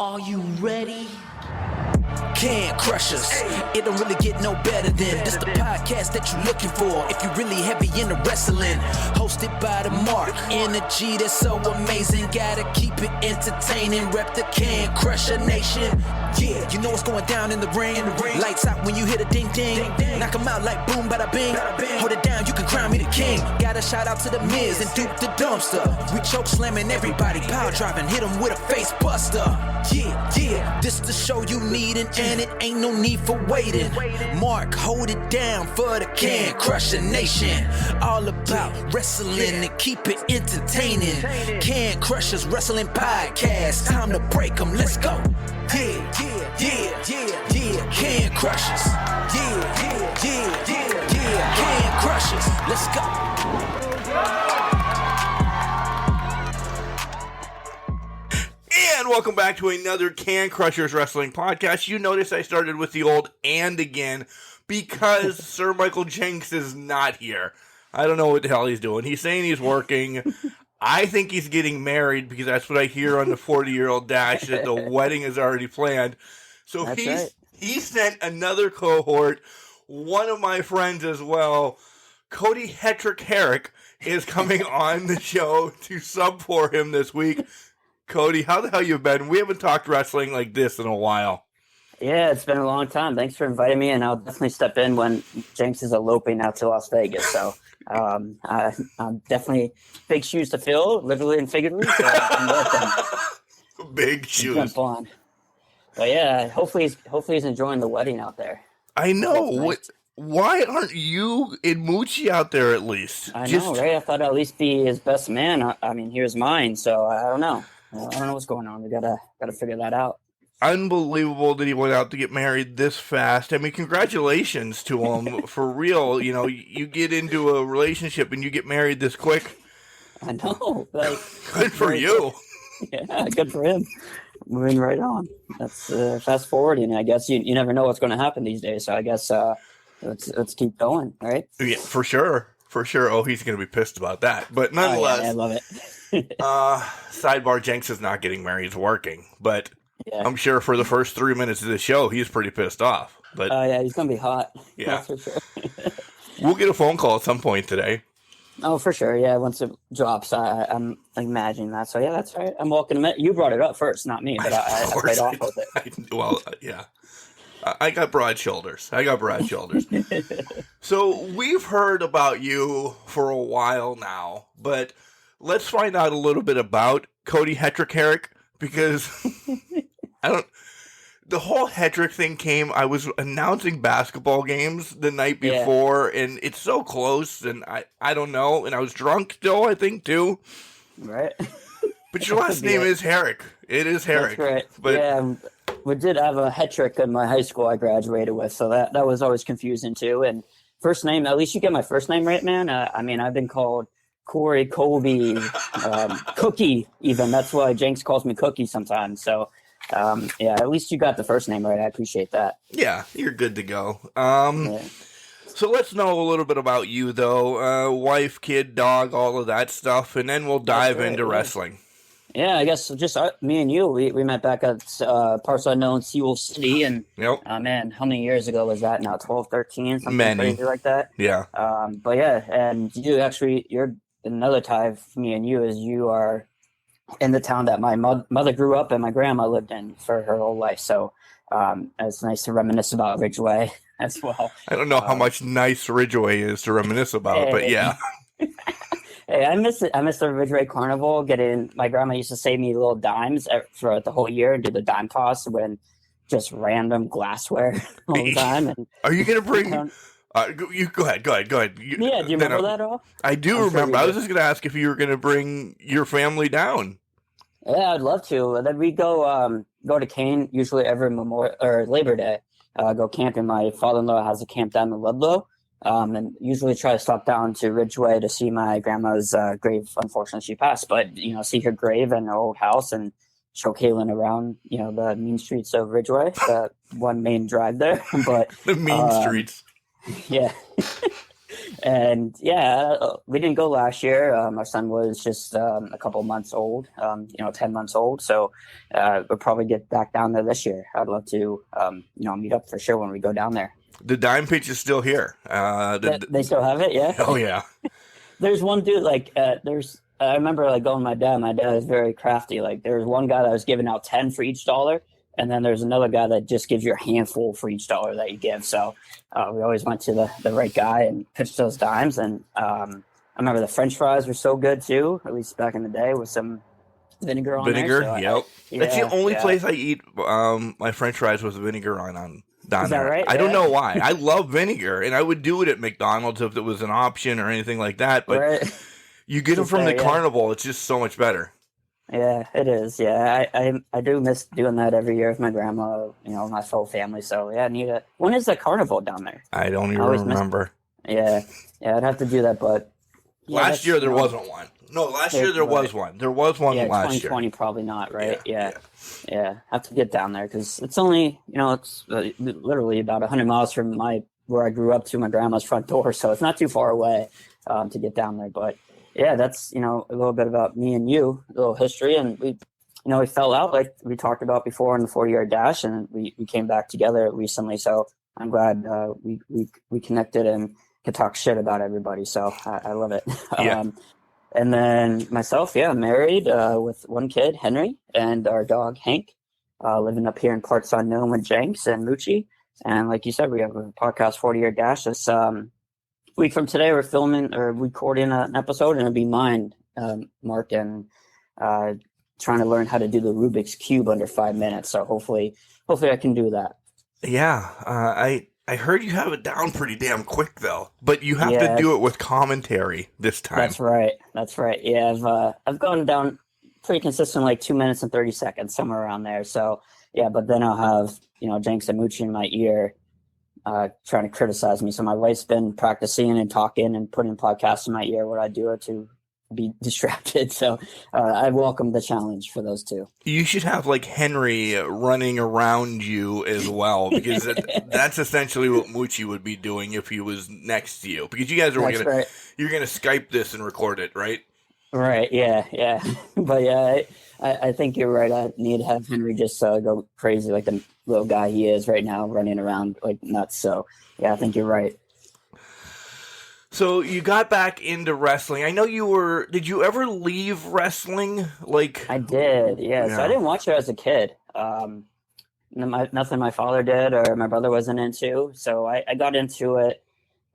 Are you ready? Can't crush us. It don't really get no better than this the podcast that you're looking for. If you're really heavy into wrestling, hosted by the Mark. Energy that's so amazing. Gotta keep it entertaining. Rep the Can Crusher Nation. Yeah, you know what's going down in the ring. Lights out when you hit a ding ding. Knock 'em out like boom, bada bing. Hold it down, you can crown me the king. Got a shout out to the Miz and Duke the Dumpster. We choke slamming everybody, power driving, hit 'em with a face buster. Yeah, this the show you need, and it ain't no need for waiting. Mark, hold it down for the Can Crusher Nation. All about wrestling and keep it entertaining. Can Crushers Wrestling Podcast. Time to break 'em, let's go. Yeah. Can Crushers. Yeah. Can Crushers. Let's go. And welcome back to another Can Crushers Wrestling Podcast. You notice I started with the old "and" again because Sir Michael Jenks is not here. I don't know what the hell he's doing. He's saying he's working. I think he's getting married because that's what I hear on the 40-year-old Dash, that the wedding is already planned. So he sent another cohort, one of my friends as well, Cody Hettrick is coming on the show to sub for him this week. Cody, how the hell you been? We haven't talked wrestling like this in a while. Yeah, it's been a long time. Thanks for inviting me, and I'll definitely step in when Jenks is eloping out to Las Vegas. So I'm definitely big shoes to fill, literally and figuratively. So I'm welcome. Big shoes. Jump on. But yeah, hopefully he's enjoying the wedding out there. I know. Nice. Why aren't you and Moochie out there at least? I know, right? I thought I'd at least be his best man. I mean, here's mine, so I don't know. I don't know what's going on. We gotta figure that out. Unbelievable that he went out to get married this fast. I mean, congratulations to him. For real. You know, you get into a relationship and you get married this quick. I know. Like, good for you. Yeah, good for him. Moving right on. That's fast forwarding. I guess you never know what's going to happen these days. So I guess let's keep going, right? Yeah, for sure. Oh, he's going to be pissed about that. But nonetheless, I love it. Sidebar: Jenks is not getting married; he's working. But yeah. I'm sure for the first 3 minutes of the show, he's pretty pissed off. But yeah, he's going to be hot. Yeah, that's for sure. We'll get a phone call at some point today. Oh, for sure. Yeah, once it drops, I'm imagining that. So yeah, that's right. I'm welcome to it. You brought it up first, not me, but I played off with it. Yeah. I got broad shoulders. So we've heard about you for a while now, but let's find out a little bit about Cody Hettrick, because the whole Hettrick thing came, I was announcing basketball games the night before, and it's so close, and I don't know, and I was drunk still, I think, too. Right. But your last name is Herrick. It is Herrick. That's right. But yeah, we did have a Hettrick in my high school I graduated with, so that was always confusing, too. And first name, at least you get my first name right, man. I mean, I've been called Corey, Colby, Cookie, even. That's why Jenks calls me Cookie sometimes, so... yeah, at least you got the first name right. I appreciate that. Yeah, you're good to go. So let's know a little bit about you, though. Wife, kid, dog, all of that stuff, and then we'll dive into wrestling. Yeah, I guess just me and you, we met back at Parts Unknown, Sewell City, and man, how many years ago was that now? 12, 13, something crazy like that? Yeah. But yeah, and you're another tie for me and you is you are in the town that my mother grew up and my grandma lived in for her whole life. So it's nice to reminisce about Ridgeway as well. I don't know how much nice Ridgeway is to reminisce about, but yeah. Hey, I miss it. I miss the Ridgeway Carnival. My grandma used to save me little dimes throughout the whole year and do the dime toss when just random glassware all the time. And are you going to bring... you go ahead. Yeah, do you remember that at all? I do remember. I was just going to ask if you were going to bring your family down. Yeah, I'd love to. And then we go to Kane usually every Labor Day. Go camping. My father-in-law has a camp down in Ludlow, and usually try to stop down to Ridgeway to see my grandma's grave. Unfortunately, she passed, but see her grave and her old house and show Kaylin around. The mean streets of Ridgeway, the one main drive there. But the mean streets. Yeah. And we didn't go last year. Our son was just a couple months old, 10 months old. So we'll probably get back down there this year. I'd love to, meet up for sure when we go down there. The dime pitch is still here. They still have it, yeah? Oh, yeah. There's one dude, I remember going with my dad. My dad is very crafty. Like, there's one guy that was giving out 10 for each dollar. And then there's another guy that just gives you a handful for each dollar that you give. So we always went to the right guy and pitched those dimes. And I remember the French fries were so good too, at least back in the day, with some vinegar on vinegar, there. So yep. That's the only place I eat my French fries with vinegar on down Is that there. right? I don't know why. I love vinegar, and I would do it at McDonald's if it was an option or anything like that. But you get them from the carnival. It's just so much better. Yeah, it is. Yeah, I do miss doing that every year with my grandma, my whole family. So, yeah, I need a... When is the carnival down there? I don't even remember. Yeah, I'd have to do that, but... Yeah, last year there wasn't one. No, last year there was one. There was one last year. 2020 probably not, right? Yeah. Have to get down there because it's only, it's literally about 100 miles from where I grew up to my grandma's front door. So it's not too far away to get down there, but... Yeah, that's, a little bit about me and you, a little history. And we fell out like we talked about before in the 40-yard dash, and we came back together recently. So I'm glad we connected and could talk shit about everybody. So I love it. Yeah. And then myself, married with one kid, Henry, and our dog, Hank, living up here in parts unknown with Jenks and Moochie. And like you said, we have a podcast, 40-yard dash. It's week from today, we're filming or recording an episode, and it'll be mine, Mark, and trying to learn how to do the Rubik's Cube under 5 minutes. So hopefully I can do that. Yeah, I heard you have it down pretty damn quick though, but you have to do it with commentary this time. That's right. Yeah, I've gone down pretty consistent, like 2 minutes and 30 seconds, somewhere around there. So yeah, but then I'll have Jenks and Moochie in my ear. Trying to criticize me. So my wife's been practicing and talking and putting podcasts in my ear where I do it to be distracted. So I welcome the challenge for those two. You should have like Henry running around you as well, because that's essentially what Moochie would be doing if he was next to you. Because you guys are you're gonna Skype this and record it, right? Right. Yeah. But yeah, I think you're right. I need to have Henry just go crazy like the little guy he is right now, running around like nuts. So yeah, I think you're right. So you got back into wrestling. I know did you ever leave wrestling? I did, yeah. So I didn't watch it as a kid. Nothing my father did or my brother wasn't into. So I got into it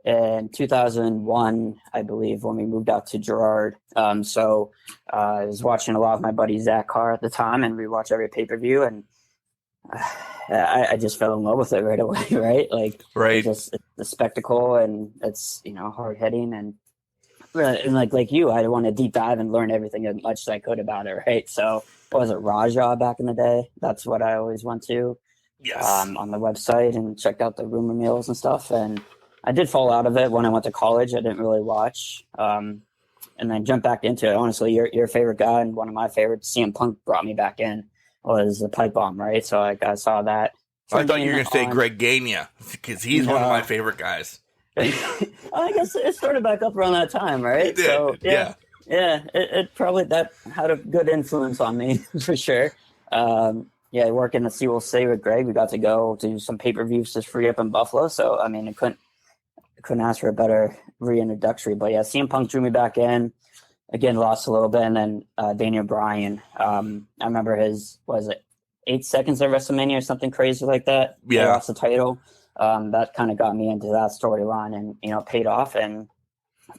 in 2001, I believe, when we moved out to Girard. So I was watching a lot of my buddy Zach Carr at the time, and we watched every pay-per-view, and I just fell in love with it right away, right? It's just the spectacle, and it's hard hitting, and like you, I want to deep dive and learn everything as much as I could about it, right? So what was it, Raja back in the day? That's what I always went to. Yes. On the website and checked out the rumor mills and stuff, and I did fall out of it when I went to college. I didn't really watch, and then jumped back into it. Honestly, your favorite guy and one of my favorites, CM Punk, brought me back in. Was the pipe bomb, right? So I saw that. I thought you were going to say Greg Gagne, because he's one of my favorite guys. I guess it started back up around that time, right? It did, so, yeah. It probably that had a good influence on me for sure. Working at Seawolf City with Greg, we got to go to some pay-per-views just free up in Buffalo. So I mean, I couldn't ask for a better reintroductory. But yeah, CM Punk drew me back in. Again, lost a little bit, and then Daniel Bryan. I remember his 8 seconds of WrestleMania or something crazy like that. Yeah, he lost the title. That kind of got me into that storyline, and paid off, and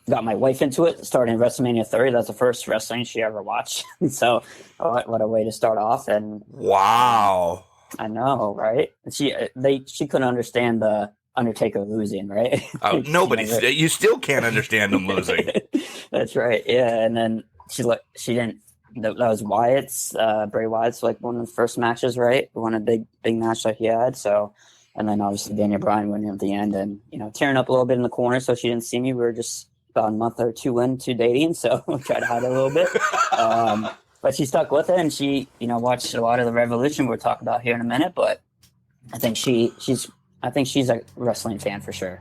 got my wife into it. Starting WrestleMania 30, that's the first wrestling she ever watched. So, what a way to start off! And wow, I know, right? She couldn't understand the Undertaker losing, right? Oh, nobody. You still can't understand him losing. That's right. Yeah, and then she didn't. That was Wyatt's, Bray Wyatt's, one of the first matches, right? Won a big match that he had. So, and then obviously Daniel Bryan winning at the end, and tearing up a little bit in the corner, so she didn't see me. We were just about a month or two into dating, so I tried to hide it a little bit. But she stuck with it, and she watched a lot of the Revolution we'll talk about here in a minute. But I think she's a wrestling fan for sure.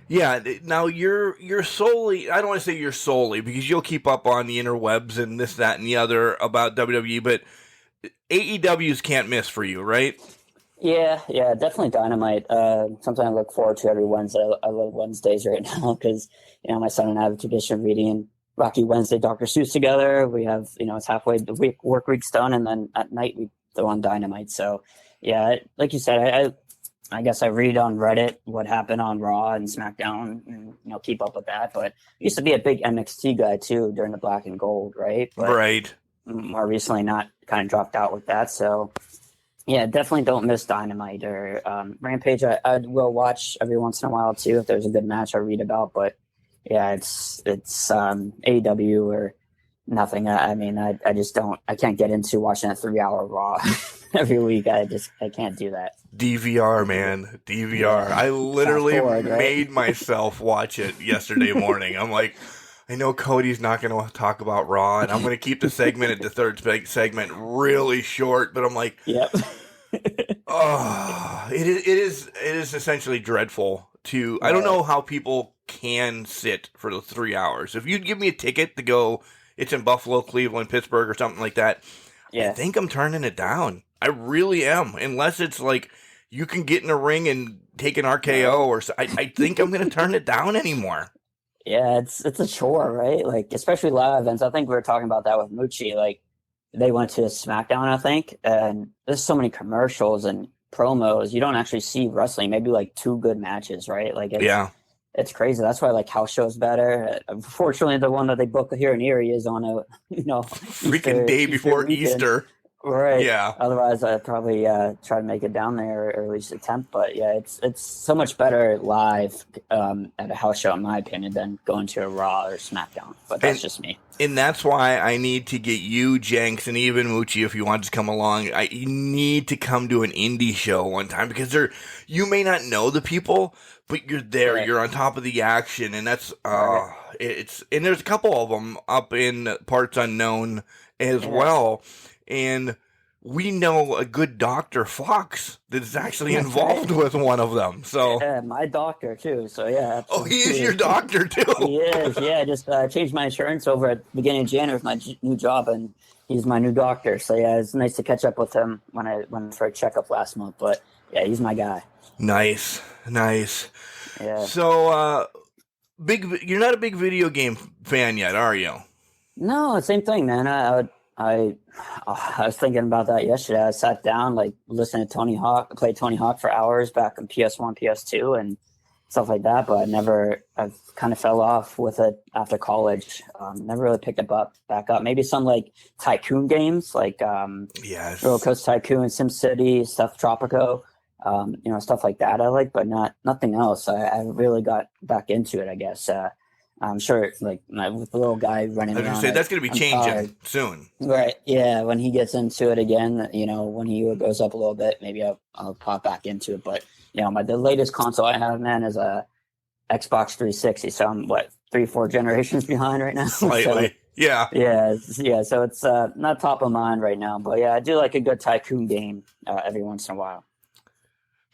Yeah, now you're solely, I don't want to say you're solely, because you'll keep up on the interwebs and this, that, and the other about WWE, but AEWs can't miss for you, right? Yeah, definitely Dynamite. Something I look forward to every Wednesday. I love Wednesdays right now because, my son and I have a tradition of reading Rocky Wednesday, Dr. Seuss together. We have, it's halfway the work week's done, and then at night we throw on Dynamite. So, yeah, like you said, I guess I read on Reddit what happened on Raw and SmackDown and, keep up with that. But I used to be a big NXT guy too during the Black and Gold, right? But right. More recently, not kind of dropped out with that. So, yeah, definitely don't miss Dynamite or Rampage. I will watch every once in a while too if there's a good match I read about. But yeah, it's AEW or nothing. I just don't. I can't get into watching a 3-hour Raw every week. I can't do that. DVR, man, DVR. Yeah. I literally made myself watch it yesterday morning. I'm like, I know Cody's not going to talk about Raw, and I'm going to keep the segment at the third segment really short. But I'm like, yep. it is essentially dreadful to. I don't know how people can sit for the 3 hours. If you'd give me a ticket to go, it's in Buffalo, Cleveland, Pittsburgh, or something like that. Yeah. I think I'm turning it down. I really am, unless it's like you can get in a ring and take an RKO, or I think I'm going to turn it down anymore. Yeah, it's a chore, right? Like, especially live events. I think we were talking about that with Moochie. Like, they went to SmackDown, I think, and there's so many commercials and promos. You don't actually see wrestling. Maybe like 2 good matches, right? Like, it's crazy. That's why I like house shows better. Unfortunately, the one that they book here in Erie is on a freaking day before Easter. Right. Yeah. Otherwise, I'd probably try to make it down there or at least attempt. But yeah, it's so much better live at a house show, in my opinion, than going to a Raw or SmackDown. But that's just me. And that's why I need to get you, Jenks, and even Moochie, if you want to come along. You need to come to an indie show one time because you may not know the people, but you're there. Right. You're on top of the action, and that's and there's a couple of them up in parts unknown as well. And we know a good Dr. Fox that's actually involved with one of them. So yeah, my doctor too. So yeah. Oh, he is your doctor too. He is. Yeah, I just changed my insurance over at the beginning of January with my new job, and he's my new doctor. So yeah, it's nice to catch up with him when I went for a checkup last month. But yeah, he's my guy. Nice. Yeah. So you're not a big video game fan yet, are you? No, same thing, man. I was thinking about that yesterday. I sat down, listened to Tony Hawk, played Tony Hawk for hours back on PS1, PS2, and stuff like that. But I've kind of fell off with it after college. Never really picked it back up. Maybe some tycoon games, yes, Roller Coaster Tycoon, SimCity, stuff, Tropico, stuff like that. I like, but nothing else. I really got back into it, I guess. I'm sure, with the little guy running around. I was going to say, that's going to be changing soon. Right, yeah. When he gets into it again, when he goes up a little bit, maybe I'll pop back into it. But, the latest console I have, man, is a Xbox 360. So I'm, 3-4 generations behind right now? Slightly, so, yeah. Yeah, so it's not top of mind right now. But, yeah, I do like a good tycoon game every once in a while.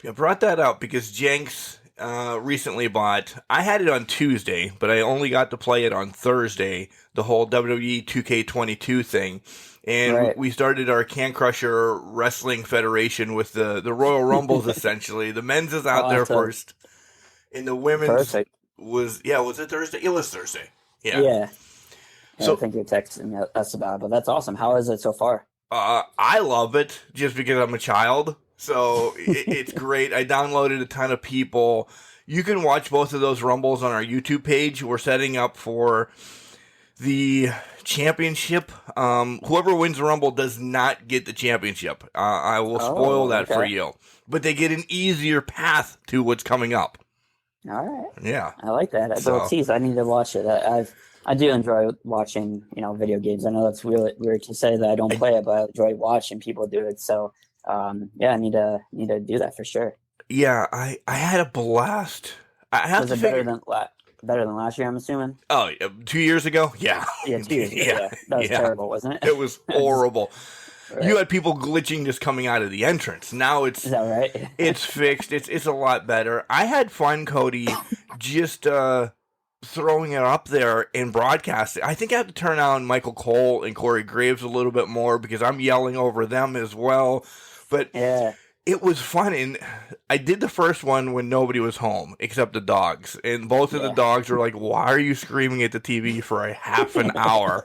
I brought that up because Jenks recently bought. I had it on Tuesday, but I only got to play it on Thursday. The whole WWE 2K22 thing, and we started our Can Crusher Wrestling Federation with the Royal Rumbles. Essentially, the men's is out there first, and the women's was it Thursday? It was Thursday. Yeah. So I think you're texting me. That's about it, but that's awesome. How is it so far? I love it just because I'm a child. So it's great. I downloaded a ton of people. You can watch both of those Rumbles on our YouTube page. We're setting up for the championship. Whoever wins the Rumble does not get the championship. I will spoil that for you. But they get an easier path to what's coming up. All right. Yeah. I like that. I need to watch it. I do enjoy watching, video games. I know that's really weird to say that I don't play it, but I enjoy watching people do it. So I need to do that for sure. Yeah, I had a blast. Was it better than last year, I'm assuming? Oh, 2 years ago? Yeah. Yeah, 2 years ago. Yeah. That was terrible, wasn't it? It was horrible. You had people glitching just coming out of the entrance. Now Is that right? it's fixed. It's a lot better. I had fun, Cody, just throwing it up there and broadcasting. I think I have to turn on Michael Cole and Corey Graves a little bit more because I'm yelling over them as well. But Yeah. it was fun, and I did the first one when nobody was home except the dogs, and both of the dogs were like, "Why are you screaming at the TV for a half an hour?"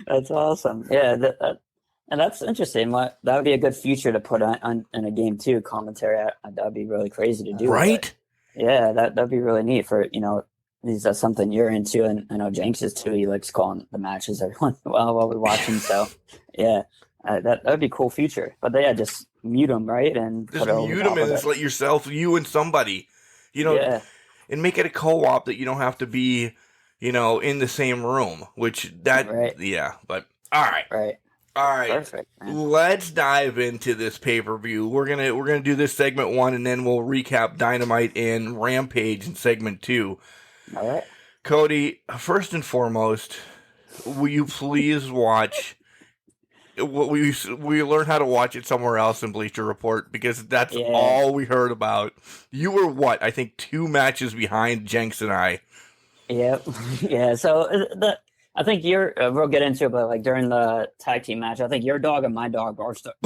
That's awesome. Yeah, and that's interesting. That would be a good feature to put on in a game too. Commentary. That would be really crazy to do. Right? Yeah, that'd be really neat for that's something you're into, and I know Jenks is too. He likes calling the matches every once in a while we're watching. So yeah. That'd be a cool feature, but just mute them, right? And just mute them and just let you and somebody, and make it a co-op that you don't have to be, in the same room. But all right. Perfect. Man. Let's dive into this pay-per-view. We're gonna do this segment 1, and then we'll recap Dynamite and Rampage in segment 2. All right, Cody. First and foremost, will you please watch? We learned how to watch it somewhere else in Bleacher Report because that's all we heard about. You were I think 2 matches behind Jenks and I. Yep. Yeah. So I think we'll get into it, but like during the tag team match, I think your dog and my dog both started.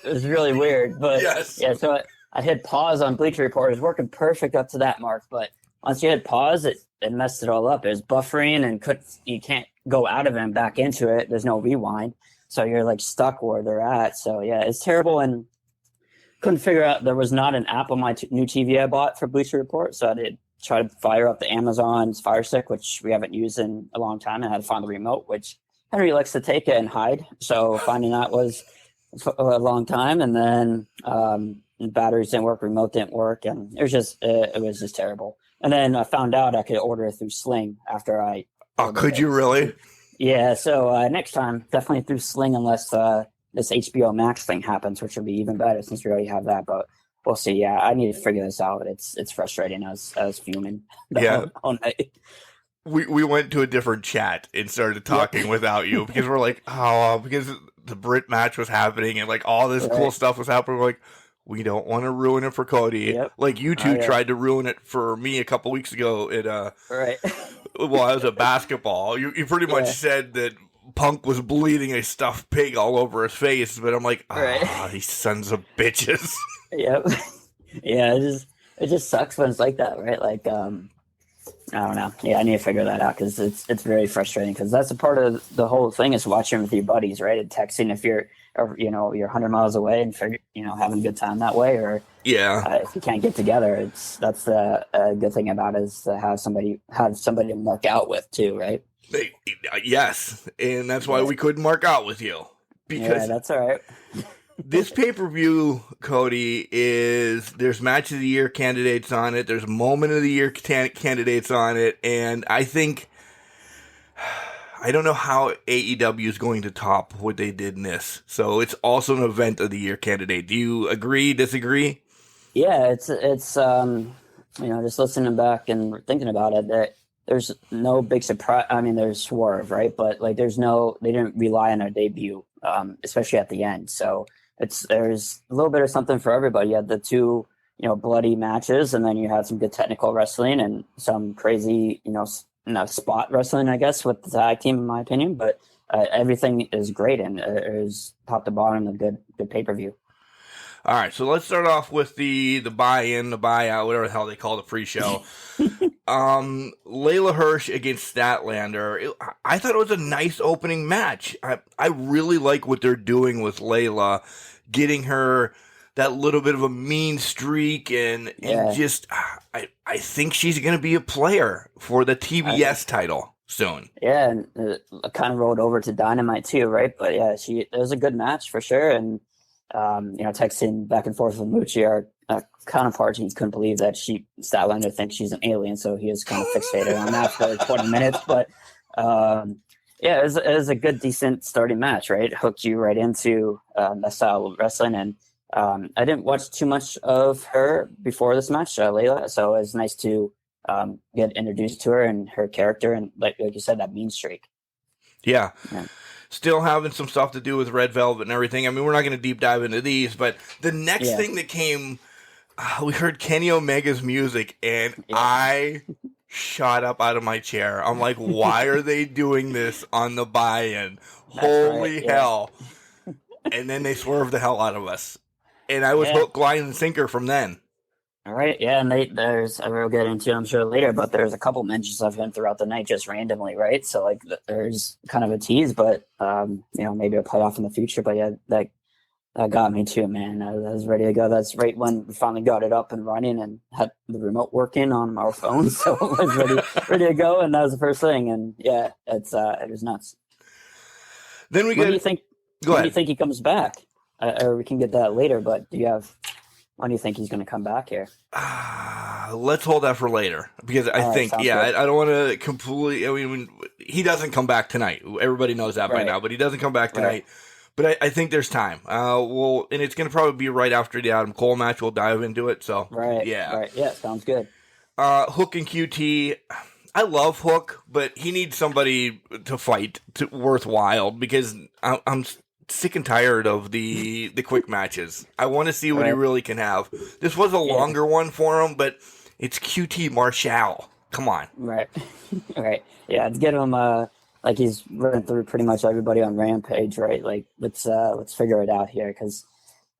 It was really weird, but yeah. So I hit pause on Bleacher Report. It was working perfect up to that mark, but once you hit pause, it messed it all up. It was buffering and you can't go out of it and back into it. There's no rewind. So you're like stuck where they're at. So yeah, it's terrible. And couldn't figure out, there was not an app on my new TV I bought for Bleacher Report. So I did try to fire up the Amazon's Fire Stick, which we haven't used in a long time. And I had to find the remote, which Henry likes to take it and hide. So finding that was a long time. And then batteries didn't work, remote didn't work. And it was just terrible. And then I found out I could order it through Sling after I. Oh, could you really? Yeah. So next time, definitely through Sling, unless this HBO Max thing happens, which would be even better since we already have that. But we'll see. Yeah, I need to figure this out. It's frustrating. I was fuming. All night. We went to a different chat and started talking without you because we're like, because the Brit match was happening and like all this cool stuff was happening. We're like, we don't want to ruin it for Cody. Yep. Like you two tried to ruin it for me a couple weeks ago at well, I was at basketball. You pretty much said that Punk was bleeding a stuffed pig all over his face, but I'm like, these sons of bitches. Yep. Yeah, it just sucks when it's like that, right? Like I don't know. Yeah, I need to figure that out because it's very frustrating because that's a part of the whole thing is watching with your buddies, right? And texting if you're 100 miles away and having a good time that way, or if you can't get together, that's the good thing about it is to have somebody to mark out with too, right? Yes, and that's why we couldn't mark out with you because that's all right. This pay-per-view, Cody, there's match of the year candidates on it. There's moment of the year candidates on it. And I don't know how AEW is going to top what they did in this. So it's also an event of the year candidate. Do you agree, disagree? Yeah, it's just listening back and thinking about it, that there's no big surprise. I mean, there's Swerve, right? But like, they didn't rely on our debut, especially at the end. So there's a little bit of something for everybody. You had the 2, bloody matches, and then you had some good technical wrestling and some crazy, spot wrestling, I guess, with the tag team, in my opinion. But everything is great, and it is top to bottom a good pay-per-view. All right, so let's start off with the buy-in, the buyout, whatever the hell they call the pre-show. Layla Hirsch against Statlander. I thought it was a nice opening match. I really like what they're doing with Layla, getting her that little bit of a mean streak, and just I think she's going to be a player for the TBS title soon. Yeah, and kind of rolled over to Dynamite too, right? But yeah, it was a good match for sure, and texting back and forth with Moochie, our counterpart, he couldn't believe that Statlander thinks she's an alien, so he was kind of fixated on that for 20 minutes. But it was a good, decent starting match, right? It hooked you right into that style of wrestling, and I didn't watch too much of her before this match, Layla, so it was nice to get introduced to her and her character, and like you said, that mean streak. Yeah. Still having some stuff to do with Red Velvet and everything. I mean, we're not going to deep dive into these, but the next thing that came, we heard Kenny Omega's music, and I shot up out of my chair. I'm like, why are they doing this on the buy-in? Holy hell. And then they swerved the hell out of us. And I was hook, line, and sinker from then. All right, yeah, and we'll get into it, I'm sure, later, but there's a couple mentions of him throughout the night just randomly, right? So, like, there's kind of a tease, but, maybe a playoff in the future. But, yeah, that got me too, man. I was ready to go. That's right when we finally got it up and running and had the remote working on our phone, so I was ready to go, and that was the first thing. And, yeah, it was nuts. Then When do you think he comes back? Or we can get that later, but when do you think he's going to come back here? Let's hold that for later, because I think, I don't want to completely. I mean, he doesn't come back tonight. Everybody knows that by now, but he doesn't come back tonight. But I think there's time. And it's going to probably be right after the Adam Cole match. We'll dive into it. So yeah, sounds good. Hook and QT. I love Hook, but he needs somebody to fight worthwhile, because I'm sick and tired of the quick matches. I want to see what he really can have. This was a longer one for him, but it's QT Marshall. Come on. Right. Yeah, let's get him like he's running through pretty much everybody on Rampage, right? Like, let's figure it out here, because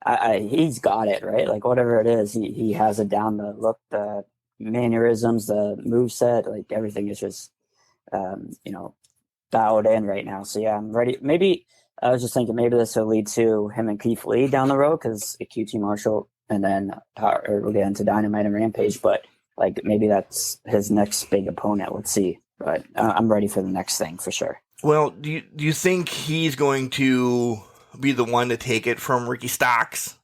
he's got it, right? Like, whatever it is, he has it down. The look, the mannerisms, the moveset, like, everything is just dialed in right now. So yeah, I'm ready. Maybe I was just thinking maybe this will lead to him and Keith Lee down the road, because QT Marshall, and then we'll get into Dynamite and Rampage, but like, maybe that's his next big opponent. Let's see. But I'm ready for the next thing for sure. Well, do you think he's going to be the one to take it from Ricky Starks?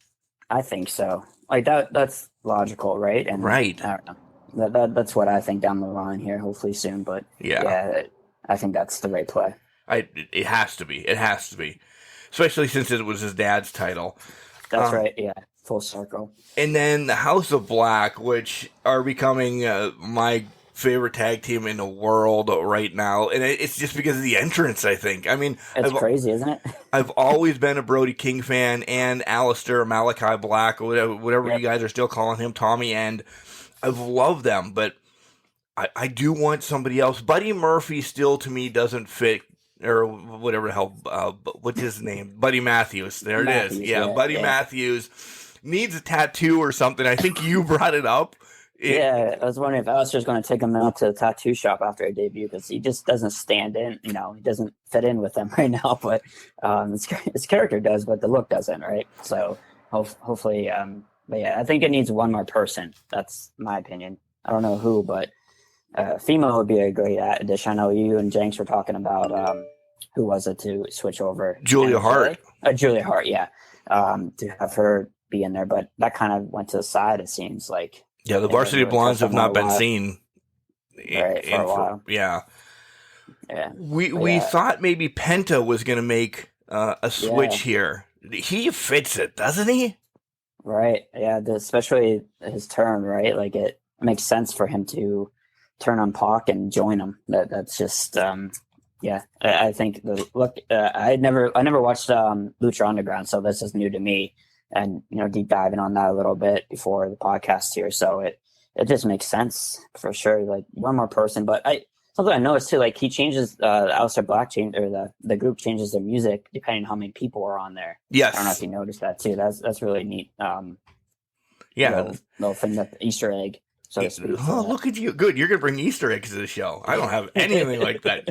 I think so. Like, that's logical, right? And right. I don't know. That's what I think down the line here, hopefully soon. But yeah, I think that's the right play. It has to be. It has to be. Especially since it was his dad's title. That's right, yeah. Full circle. And then the House of Black, which are becoming my favorite tag team in the world right now. And it's just because of the entrance, I think. I mean, it's crazy, isn't it? I've always been a Brody King fan, and Alistair, Malachi Black, or whatever you guys are still calling him, Tommy End. I've loved them, but I do want somebody else. Buddy Murphy still, to me, doesn't fit. Or whatever the hell, what's his name? Buddy Matthews. There it is. Yeah, Buddy Matthews needs a tattoo or something. I think you brought it up. I was wondering if Alistair's going to take him out to the tattoo shop after a debut, because he just doesn't stand in. He doesn't fit in with them right now. But his character does, but the look doesn't, right? So hopefully, but yeah, I think it needs one more person. That's my opinion. I don't know who, but female would be a great addition. I know you and Jenks were talking about who was it to switch over? Julia Hart. Julia Hart, yeah. To have her be in there, but that kind of went to the side, it seems like. Yeah, the Varsity Blondes have not been seen for a while. Yeah. We thought maybe Penta was going to make a switch here. He fits it, doesn't he? Right. Yeah, especially his turn, right? Like, it makes sense for him to turn on Pac and join him. That's just I think I never watched Lucha Underground, so this is new to me, and deep diving on that a little bit before the podcast here, so it just makes sense for sure. Like, one more person, but something I noticed too, like, he changes Aleister Black or the group changes their music depending on how many people are on there. Yes, I don't know if you noticed that too. That's really neat. Little thing, that Easter egg. So to speak. Oh, look at you. Good. You're going to bring Easter eggs to the show. I don't have anything like that.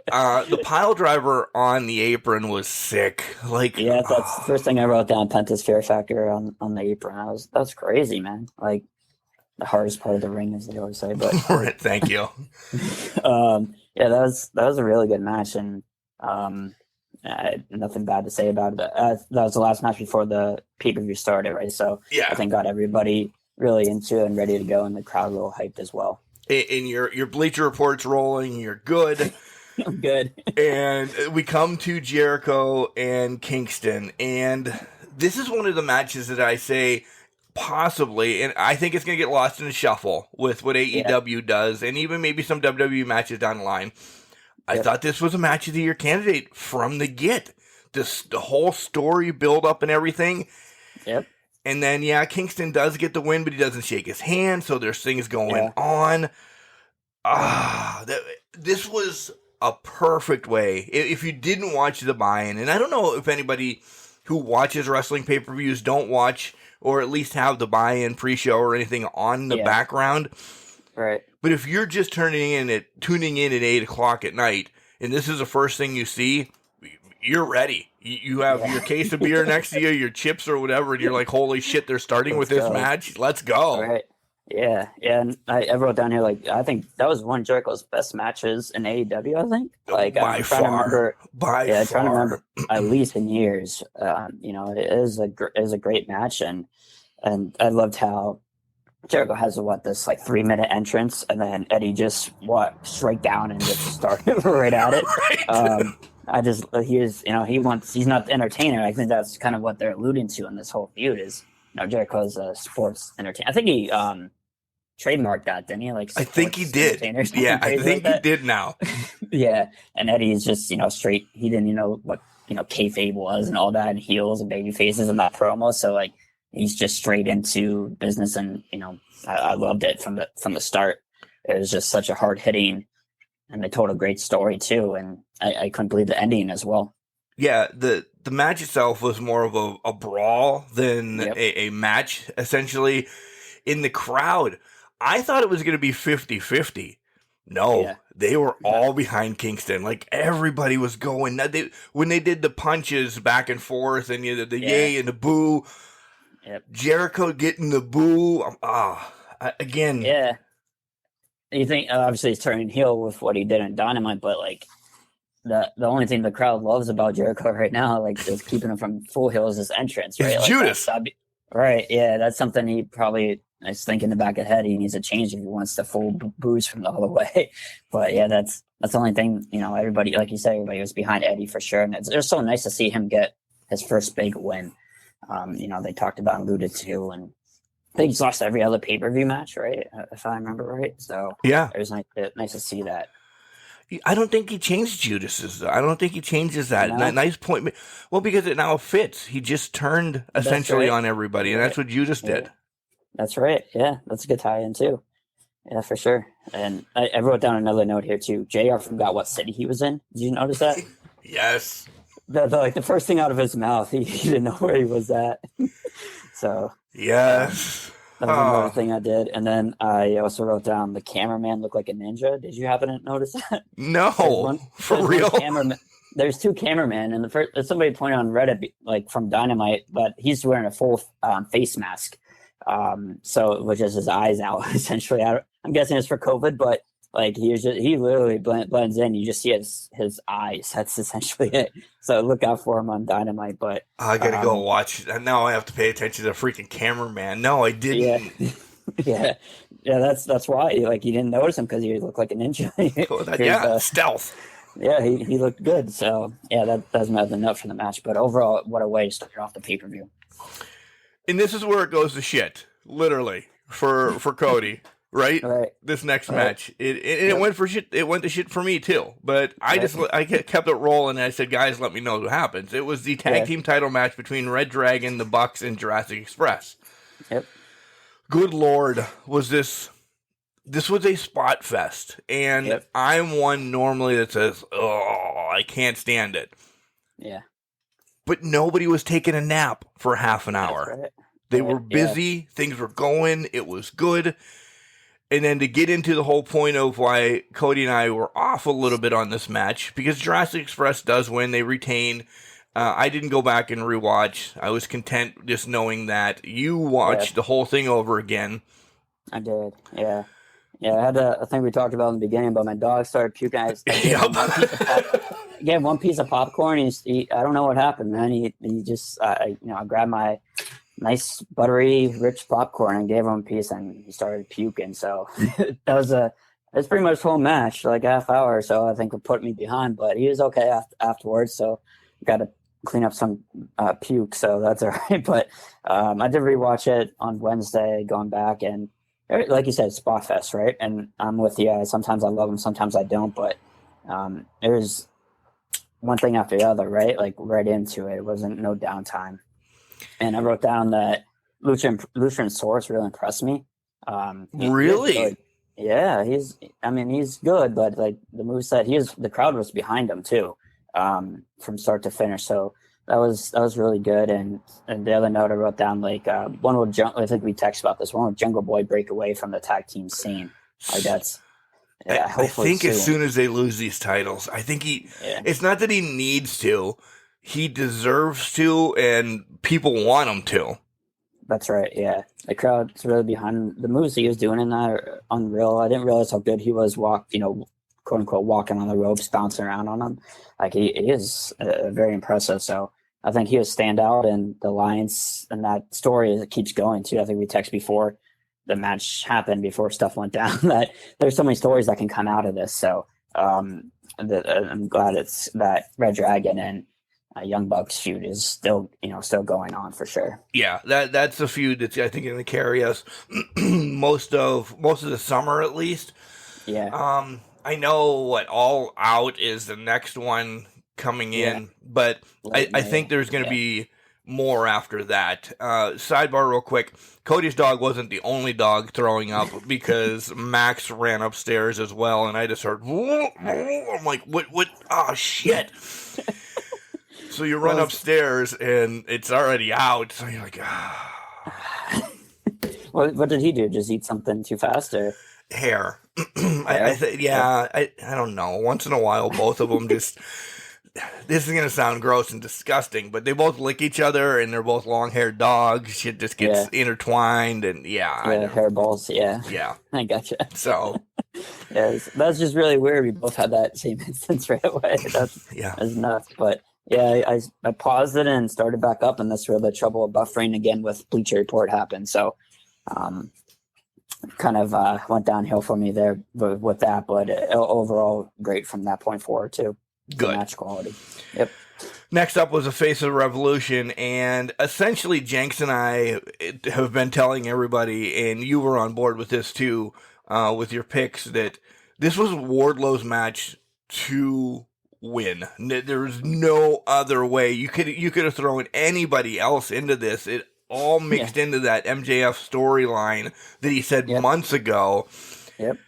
The pile driver on the apron was sick. Like, that's the first thing I wrote down, Penta's Fear Factor on the apron. That's crazy, man. Like, the hardest part of the ring, as they always say. But thank you. That was a really good match, and nothing bad to say about it. That was the last match before the pay-per-view started, right? So I think got everybody really into it and ready to go, and the crowd a little hyped as well. And your Bleacher Report's rolling. You're good. I'm good. And we come to Jericho and Kingston, and this is one of the matches that I say possibly, and I think it's going to get lost in the shuffle with what AEW does, and even maybe some WWE matches down the line. I thought this was a match of the year candidate from the get. The whole story build up and everything. Yep. And then, Kingston does get the win, but he doesn't shake his hand, so there's things going on. This was a perfect way. If you didn't watch the buy-in, and I don't know if anybody who watches wrestling pay-per-views don't watch or at least have the buy-in pre-show or anything on the background. Right. But if you're just tuning in at 8 o'clock at night, and this is the first thing you see, you're ready. You have your case of beer next to you, your chips or whatever, and you're like, holy shit, they're starting with this match. Let's go. Right. Yeah. And I wrote down here, like, I think that was one of Jericho's best matches in AEW, I think. Like, by far. I'm trying to remember at least in years. It is a great match. And I loved how Jericho has this like 3-minute entrance, and then Eddie just walks straight down and just started right at it. Right. He's not the entertainer. I think that's kind of what they're alluding to in this whole feud is, Jericho's a sports entertainer. I think he trademarked that, didn't he? Like, I think he did. Yeah, I think he did now. Yeah, and Eddie's just straight. He didn't know what kayfabe was and all that, and heels and baby faces and that promo. So like, he's just straight into business, and I loved it from the start. It was just such a hard hitting, and they told a great story too. And I couldn't believe the ending as well. Yeah, the match itself was more of a brawl than a match, essentially. In the crowd, I thought it was going to be 50-50. No, they were all behind Kingston. Like, everybody was going. When they did the punches back and forth, and the yay and the boo, Jericho getting the boo. Again. Yeah. You think, obviously, he's turning heel with what he did in Dynamite, but, like, the only thing the crowd loves about Jericho right now, like, is keeping him from full heel is his entrance, right? It's like Judas. Right, yeah, that's something he probably is thinking in the back of his head. He needs to change if he wants to full booze from the other way. But, yeah, that's the only thing, everybody, like you said, everybody was behind Eddie for sure. And it was so nice to see him get his first big win. They talked about and alluded to, and I think he's lost every other pay-per-view match, right? If I remember right. So yeah, it was nice to see that. I don't think he changed Judas's. I don't think he changes that. No. Nice point. Well, because it now fits. He just turned essentially on everybody, and that's what Judas did. That's right. Yeah, that's a good tie-in too. Yeah, for sure. And I wrote down another note here too. JR forgot what city he was in. Did you notice that? Yes. The first thing out of his mouth, he didn't know where he was at. So yes. That was another thing I did. And then I also wrote down the cameraman looked like a ninja. Did you happen to notice that? No, for real? There's two cameramen, and the first somebody pointed on Reddit, like from Dynamite, but he's wearing a full face mask, which is his eyes out essentially. I'm guessing it's for COVID, but like he literally blends in. You just see his eyes. That's essentially it. So look out for him on Dynamite. But I gotta go watch. Now I have to pay attention to the freaking cameraman. No, I didn't. Yeah. That's why. Like, you didn't notice him because he looked like a ninja. Stealth. Yeah, he looked good. So yeah, that doesn't have the note for the match. But overall, what a way to start off the pay-per-view. And this is where it goes to shit, literally, for Cody. Right? This next match, it went for shit. It went to shit for me too. But I kept it rolling. And I said, guys, let me know what happens. It was the tag team title match between Red Dragon, the Bucks, and Jurassic Express. Yep. Good Lord, was this? This was a spot fest, and I'm one normally that says, "Oh, I can't stand it." Yeah. But nobody was taking a nap for half an hour. Right. They were busy. Things were going. It was good. And then to get into the whole point of why Cody and I were off a little bit on this match, because Jurassic Express does win, they retain. I didn't go back and rewatch. I was content just knowing that you watched the whole thing over again. I did, yeah. Yeah, I had a thing we talked about in the beginning, but my dog started puking. I gave one piece of popcorn. I don't know what happened, man. He just, I grabbed my nice buttery rich popcorn and gave him a piece, and he started puking. So it's pretty much full match, like a half hour or so. I think it put me behind, but he was okay afterwards. So got to clean up some puke, so that's all right. But I did rewatch it on Wednesday, going back, and like you said, spot fest, right? And I'm with you. Sometimes I love him, sometimes I don't. But It was one thing after the other, right? Like right into it. It wasn't no downtime. And I wrote down that Lucian Source really impressed me. Really? Yeah, he's good, but like the moveset, the crowd was behind him too, from start to finish. So that was really good. And the other note I wrote down, like one would I think we texted about this. One would Jungle Boy break away from the tag team scene. Like that's. Yeah, I think soon. as soon as they lose these titles, I think it's not that he needs to, he deserves to, and people want him to. That's right. Yeah, the crowd's really behind the moves he was doing in that are unreal. I didn't realize how good he was. Quote unquote, walking on the ropes, bouncing around on them. Like he is very impressive. So I think he was standout, and the Alliance and that story that keeps going too. I think we texted before the match happened, before stuff went down, that there's so many stories that can come out of this. So I'm glad it's that Red Dragon and Young Bucks feud is still going on for sure. Yeah, that's a feud that's I think going to carry us most of the summer at least. Yeah. I know what All Out is the next one coming in, but I think there's going to be more after that. Sidebar real quick. Cody's dog wasn't the only dog throwing up because Max ran upstairs as well, and I just heard, I'm like, what? Oh, shit. So you run upstairs, and it's already out, so you're like, ah. What did he do? Just eat something too fast, or? Hair. I don't know. Once in a while, both of them just... This is going to sound gross and disgusting, but they both lick each other, and they're both long-haired dogs. Shit just gets intertwined, and hairballs, Yeah. I gotcha. So... that's just really weird. We both had that same instance right away. That's nuts. But yeah, I paused it and started back up, and that's where the trouble of buffering again with Bleacher Report happened. So kind of went downhill for me there with that, but overall great from that point forward too. Good match quality. Yep. Next up was a Face of the Revolution, and essentially Jenks and I have been telling everybody, and you were on board with this too, with your picks, that this was Wardlow's match to win. There was no other way. You could have thrown anybody else into this. It all mixed into that MJF storyline that he said months ago. Yep.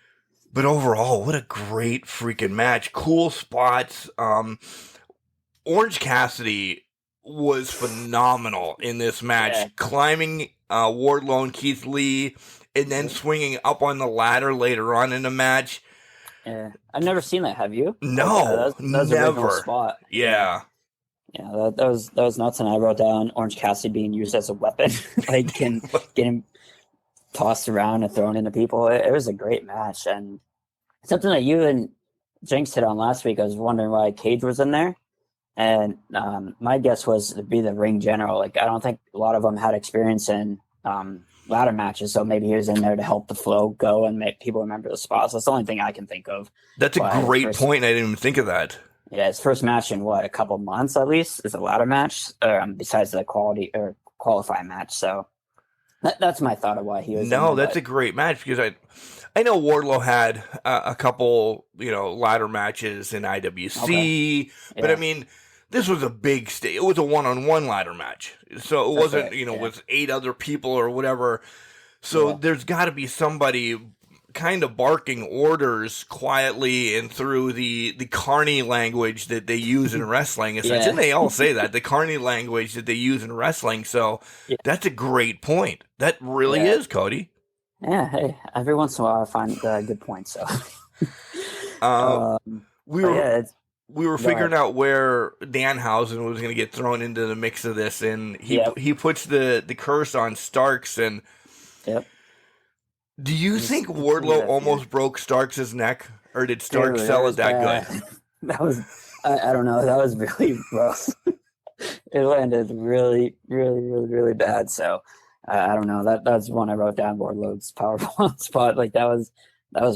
But overall, what a great freaking match. Cool spots. Orange Cassidy was phenomenal in this match. Climbing Wardlow and Keith Lee, and then swinging up on the ladder later on in the match. Yeah, I've never seen that. Have you? No, that was never. A spot. Yeah. Yeah, that was nuts. And I wrote down Orange Cassidy being used as a weapon, like getting tossed around and thrown into people. It was a great match, and something that you and Jenks hit on last week. I was wondering why Cage was in there, and my guess was to be the ring general. Like I don't think a lot of them had experience in ladder matches, so maybe he was in there to help the flow go and make people remember the spots. That's the only thing I can think of. That's a great point. I didn't even think of that. Yeah, his first match in a couple months at least is a ladder match, besides the qualifying match. So that's my thought of why he was. No, that's a great match, because I know Wardlow had a couple ladder matches in IWC, but I mean, this was a big stage. It was a one-on-one ladder match, so it wasn't with 8 other people or whatever. So there's got to be somebody kind of barking orders quietly and through the Carney language that they use in wrestling. Essentially, they all say that, the Carney language that they use in wrestling. So that's a great point. That really is, Cody. Yeah, hey, every once in a while I find good points. So we were figuring out where Danhausen was going to get thrown into the mix of this, and he puts the curse on Starks. And do you think Wardlow almost broke Starks' neck, or did Starks sell it that good? That was I don't know. That was really rough. It landed really, really, really, really bad. So I don't know. That's one I wrote down. Wardlow's powerbomb spot. Like that was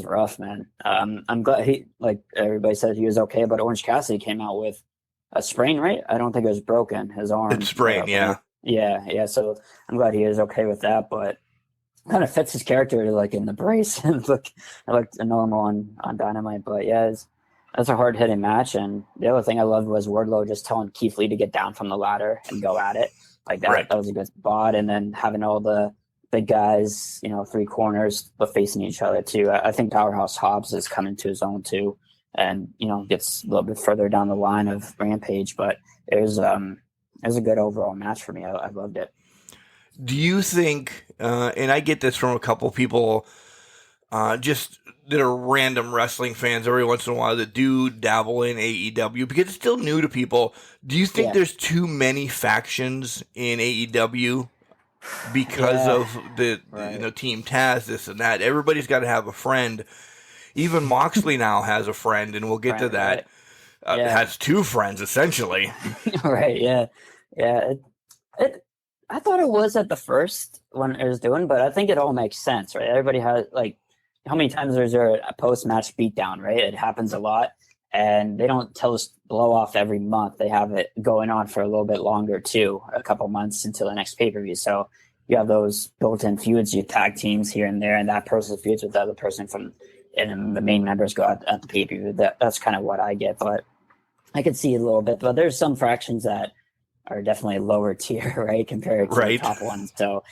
rough, man. I'm glad he, like everybody said, he was okay, but Orange Cassidy came out with a sprain, right? I don't think it was broken. His arm. It's sprained, yeah. So I'm glad he is okay with that, but kind of fits his character, like in the brace, and looked normal on Dynamite. But That's a hard hitting match, and the other thing I loved was Wardlow just telling Keith Lee to get down from the ladder and go at it like that. Right. That was a good spot, and then having all the big guys, three corners, but facing each other too. I think Powerhouse Hobbs is coming to his own too, and gets a little bit further down the line of Rampage. But it was a good overall match for me. I loved it. Do you think? And I get this from a couple people, just that are random wrestling fans every once in a while that do dabble in AEW because it's still new to people. Do you think there's too many factions in AEW because of the Team Taz, this and that? Everybody's got to have a friend. Even Moxley now has a friend, and we'll get to that. Right. Has two friends essentially. Right? Yeah. I thought it was at the first when it was doing, but I think it all makes sense, right? Everybody has how many times is there a post-match beatdown, right? It happens a lot, and they don't tell us blow off every month. They have it going on for a little bit longer too, a couple months until the next pay-per-view. So you have those built-in feuds, you tag teams here and there, and that person feuds with the other person and the main members go at the pay-per-view. That's kind of what I get, but I could see a little bit. But there's some fractions that are definitely lower tier, right, compared to the top ones. So,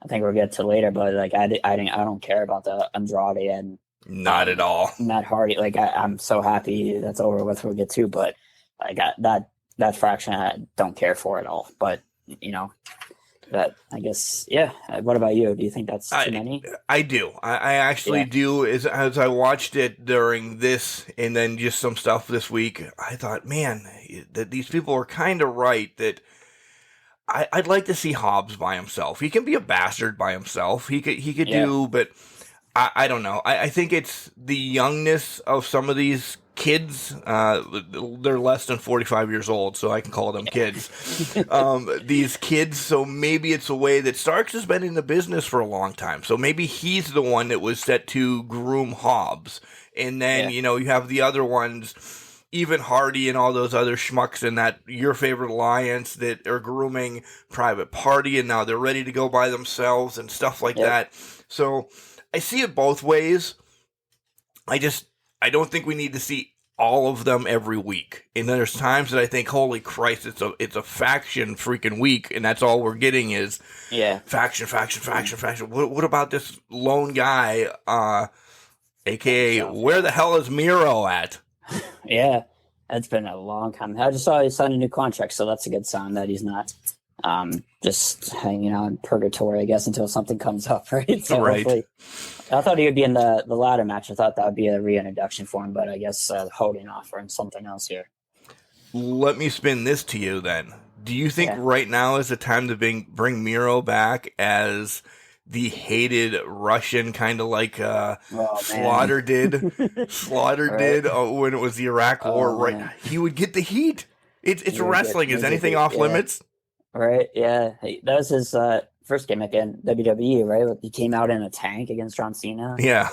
I think we'll get to later, but I don't care about the Andrade and not at all Matt Hardy. I'm so happy that's over with. We'll get to, but I got that fraction I don't care for at all. But that I guess What about you? Do you think that's too many? I do. I actually do. As I watched it during this and then just some stuff this week, I thought, man, that these people are kind of right that. I'd like to see Hobbs by himself. He can be a bastard by himself. He could do, but I don't know. I think it's the youngness of some of these kids. They're less than 45 years old, so I can call them kids. These kids, so maybe it's a way that Starks has been in the business for a long time. So maybe he's the one that was set to groom Hobbs. And then, you have the other ones, even Hardy and all those other schmucks in that your favorite alliance that are grooming Private Party, and now they're ready to go by themselves and stuff like that. So I see it both ways. I don't think we need to see all of them every week. And then there's times that I think, holy Christ, it's a faction freaking week, and that's all we're getting is faction. What about this lone guy, aka where the hell is Miro at? Yeah, it's been a long time. I just saw he signed a new contract, so that's a good sign that he's not just hanging out in purgatory, I guess, until something comes up, right? So hopefully, I thought he would be in the ladder match. I thought that would be a reintroduction for him, but I guess holding off for him something else here. Let me spin this to you then. Do you think right now is the time to bring Miro back as the hated Russian, kind of like Slaughter did? Slaughter did when it was the Iraq War. Right, man. He would get the heat. It's wrestling. Is anything off limits? Right. Yeah, that was his first gimmick in WWE. Right, he came out in a tank against John Cena. Yeah,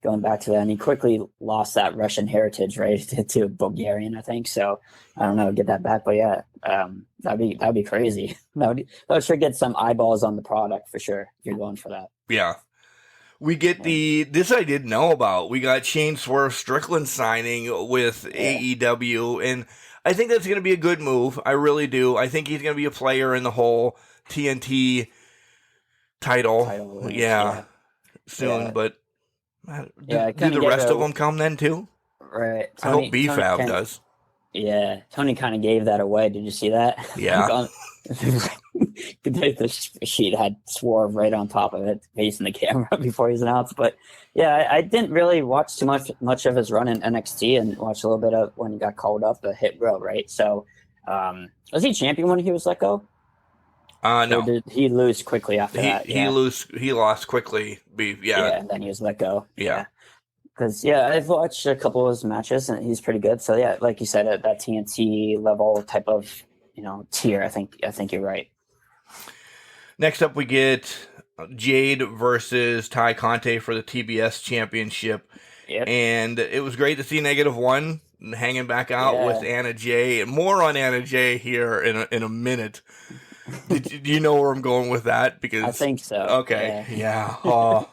going back to that, and he quickly lost that Russian heritage, right, to Bulgarian, I think. So I don't know, get that back, but that'd be crazy. That would sure get some eyeballs on the product for sure. If you're going for that. Yeah, we get this I didn't know about. We got Shane Swerve Strickland signing with AEW, and I think that's going to be a good move. I really do. I think he's going to be a player in the whole TNT title soon, but. Do the rest of them come then too? Right. I hope BFAB does. Yeah, Tony kind of gave that away. Did you see that? Yeah. The sheet had Swerve right on top of it, facing the camera before he's announced. But I didn't really watch too much of his run in NXT, and watch a little bit of when he got called up to Hit Row, right? So, was he champion when he was let go? No. Or did he lose quickly after that? He lost quickly. And then he was let go. Yeah. Because I've watched a couple of his matches, and he's pretty good. So like you said, at that TNT level type of tier, I think you're right. Next up, we get Jade versus Ty Conte for the TBS Championship. Yep. And it was great to see -1 hanging back out with Anna Jay. More on Anna Jay here in a minute. Do you know where I'm going with that? Because I think so. Okay. Yeah. Oh.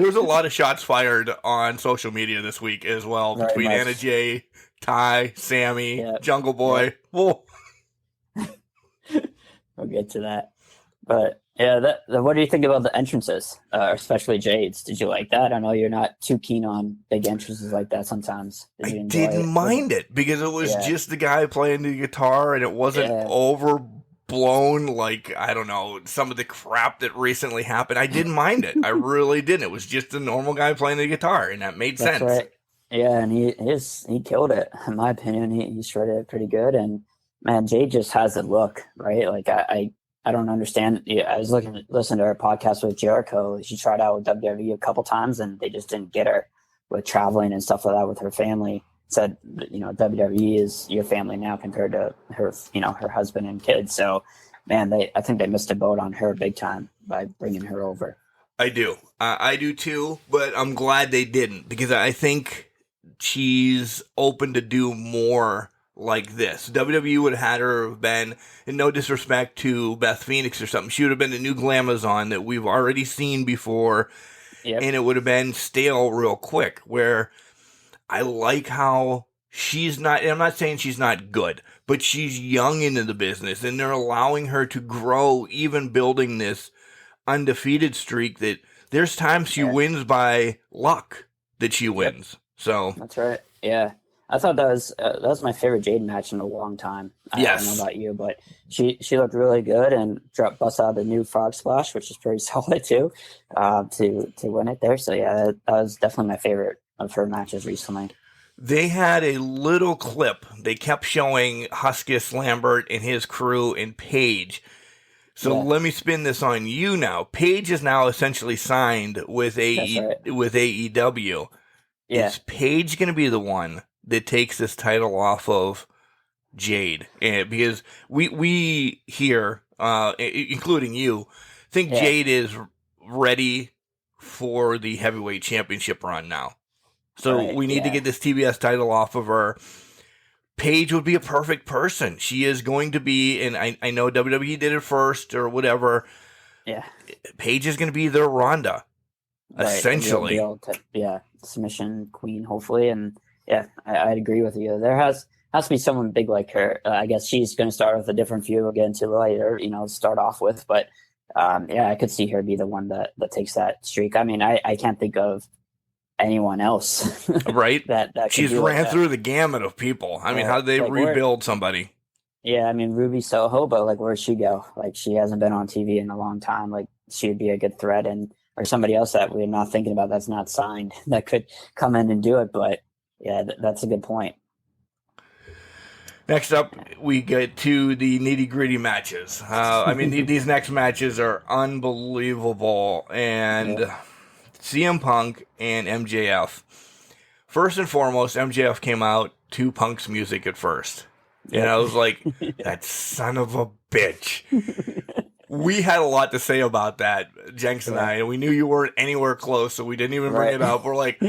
There was a lot of shots fired on social media this week as well Very between much. Anna Jay, Ty, Sammy, Yep. Jungle Boy. Yep. Whoa. We'll get to that. But yeah, what do you think about the entrances, especially Jade's? Did you like that? I know you're not too keen on big entrances like that sometimes. I didn't mind it because it was just the guy playing the guitar and it wasn't overblown like, I don't know, some of the crap that recently happened. I didn't mind it. I really didn't. It was just a normal guy playing the guitar and that made sense. Right. Yeah, and he killed it. In my opinion, he shredded it pretty good. And man, Jade just has the look, right? Like I don't understand. I was listening to her podcast with Jericho. She tried out with WWE a couple times, and they just didn't get her with traveling and stuff like that with her family. Said, WWE is your family now compared to her, her husband and kids. So, man, I think they missed a boat on her big time by bringing her over. I do. I do too, but I'm glad they didn't because I think she's open to do more like this. WWE would have had her have been, and no disrespect to Beth Phoenix or something, she would have been the new Glamazon that we've already seen before, and it would have been stale real quick, where I like how she's not, and I'm not saying she's not good, but she's young into the business, and they're allowing her to grow, even building this undefeated streak that there's times she wins by luck that she wins. So that's right. Yeah. I thought that was my favorite Jade match in a long time. I don't know about you, but she looked really good and bust out the new frog splash, which is pretty solid too, to win it there. So yeah, that was definitely my favorite of her matches recently. They had a little clip. They kept showing Huskus Lambert and his crew and Paige. So let me spin this on you now. Paige is now essentially signed with AEW. Yeah. Is Paige going to be the one that takes this title off of Jade? And because we here, including you, think Jade is ready for the heavyweight championship run now. So we need to get this TBS title off of her. Paige would be a perfect person. She is going to be, and I know WWE did it first or whatever. Yeah. Paige is going to be their Ronda, essentially. Submission queen, hopefully. And yeah, I'd agree with you. There has to be someone big like her. I guess she's going to start with a different feud we'll get into later, start off with. But I could see her be the one that takes that streak. I mean, I can't think of anyone else. Right? that she's ran through the gamut of people. I mean, how did they rebuild somebody? Yeah, I mean, Ruby Soho, but like, where'd she go? Like, she hasn't been on TV in a long time. Like, she'd be a good threat, or somebody else that we're not thinking about that's not signed that could come in and do it. But yeah, that's a good point. Next up, we get to the nitty-gritty matches. I mean, these next matches are unbelievable. And CM Punk and MJF. First and foremost, MJF came out to Punk's music at first. And I was like, that son of a bitch. We had a lot to say about that, Jenks and I, and we knew you weren't anywhere close, so we didn't even bring it up. We're like,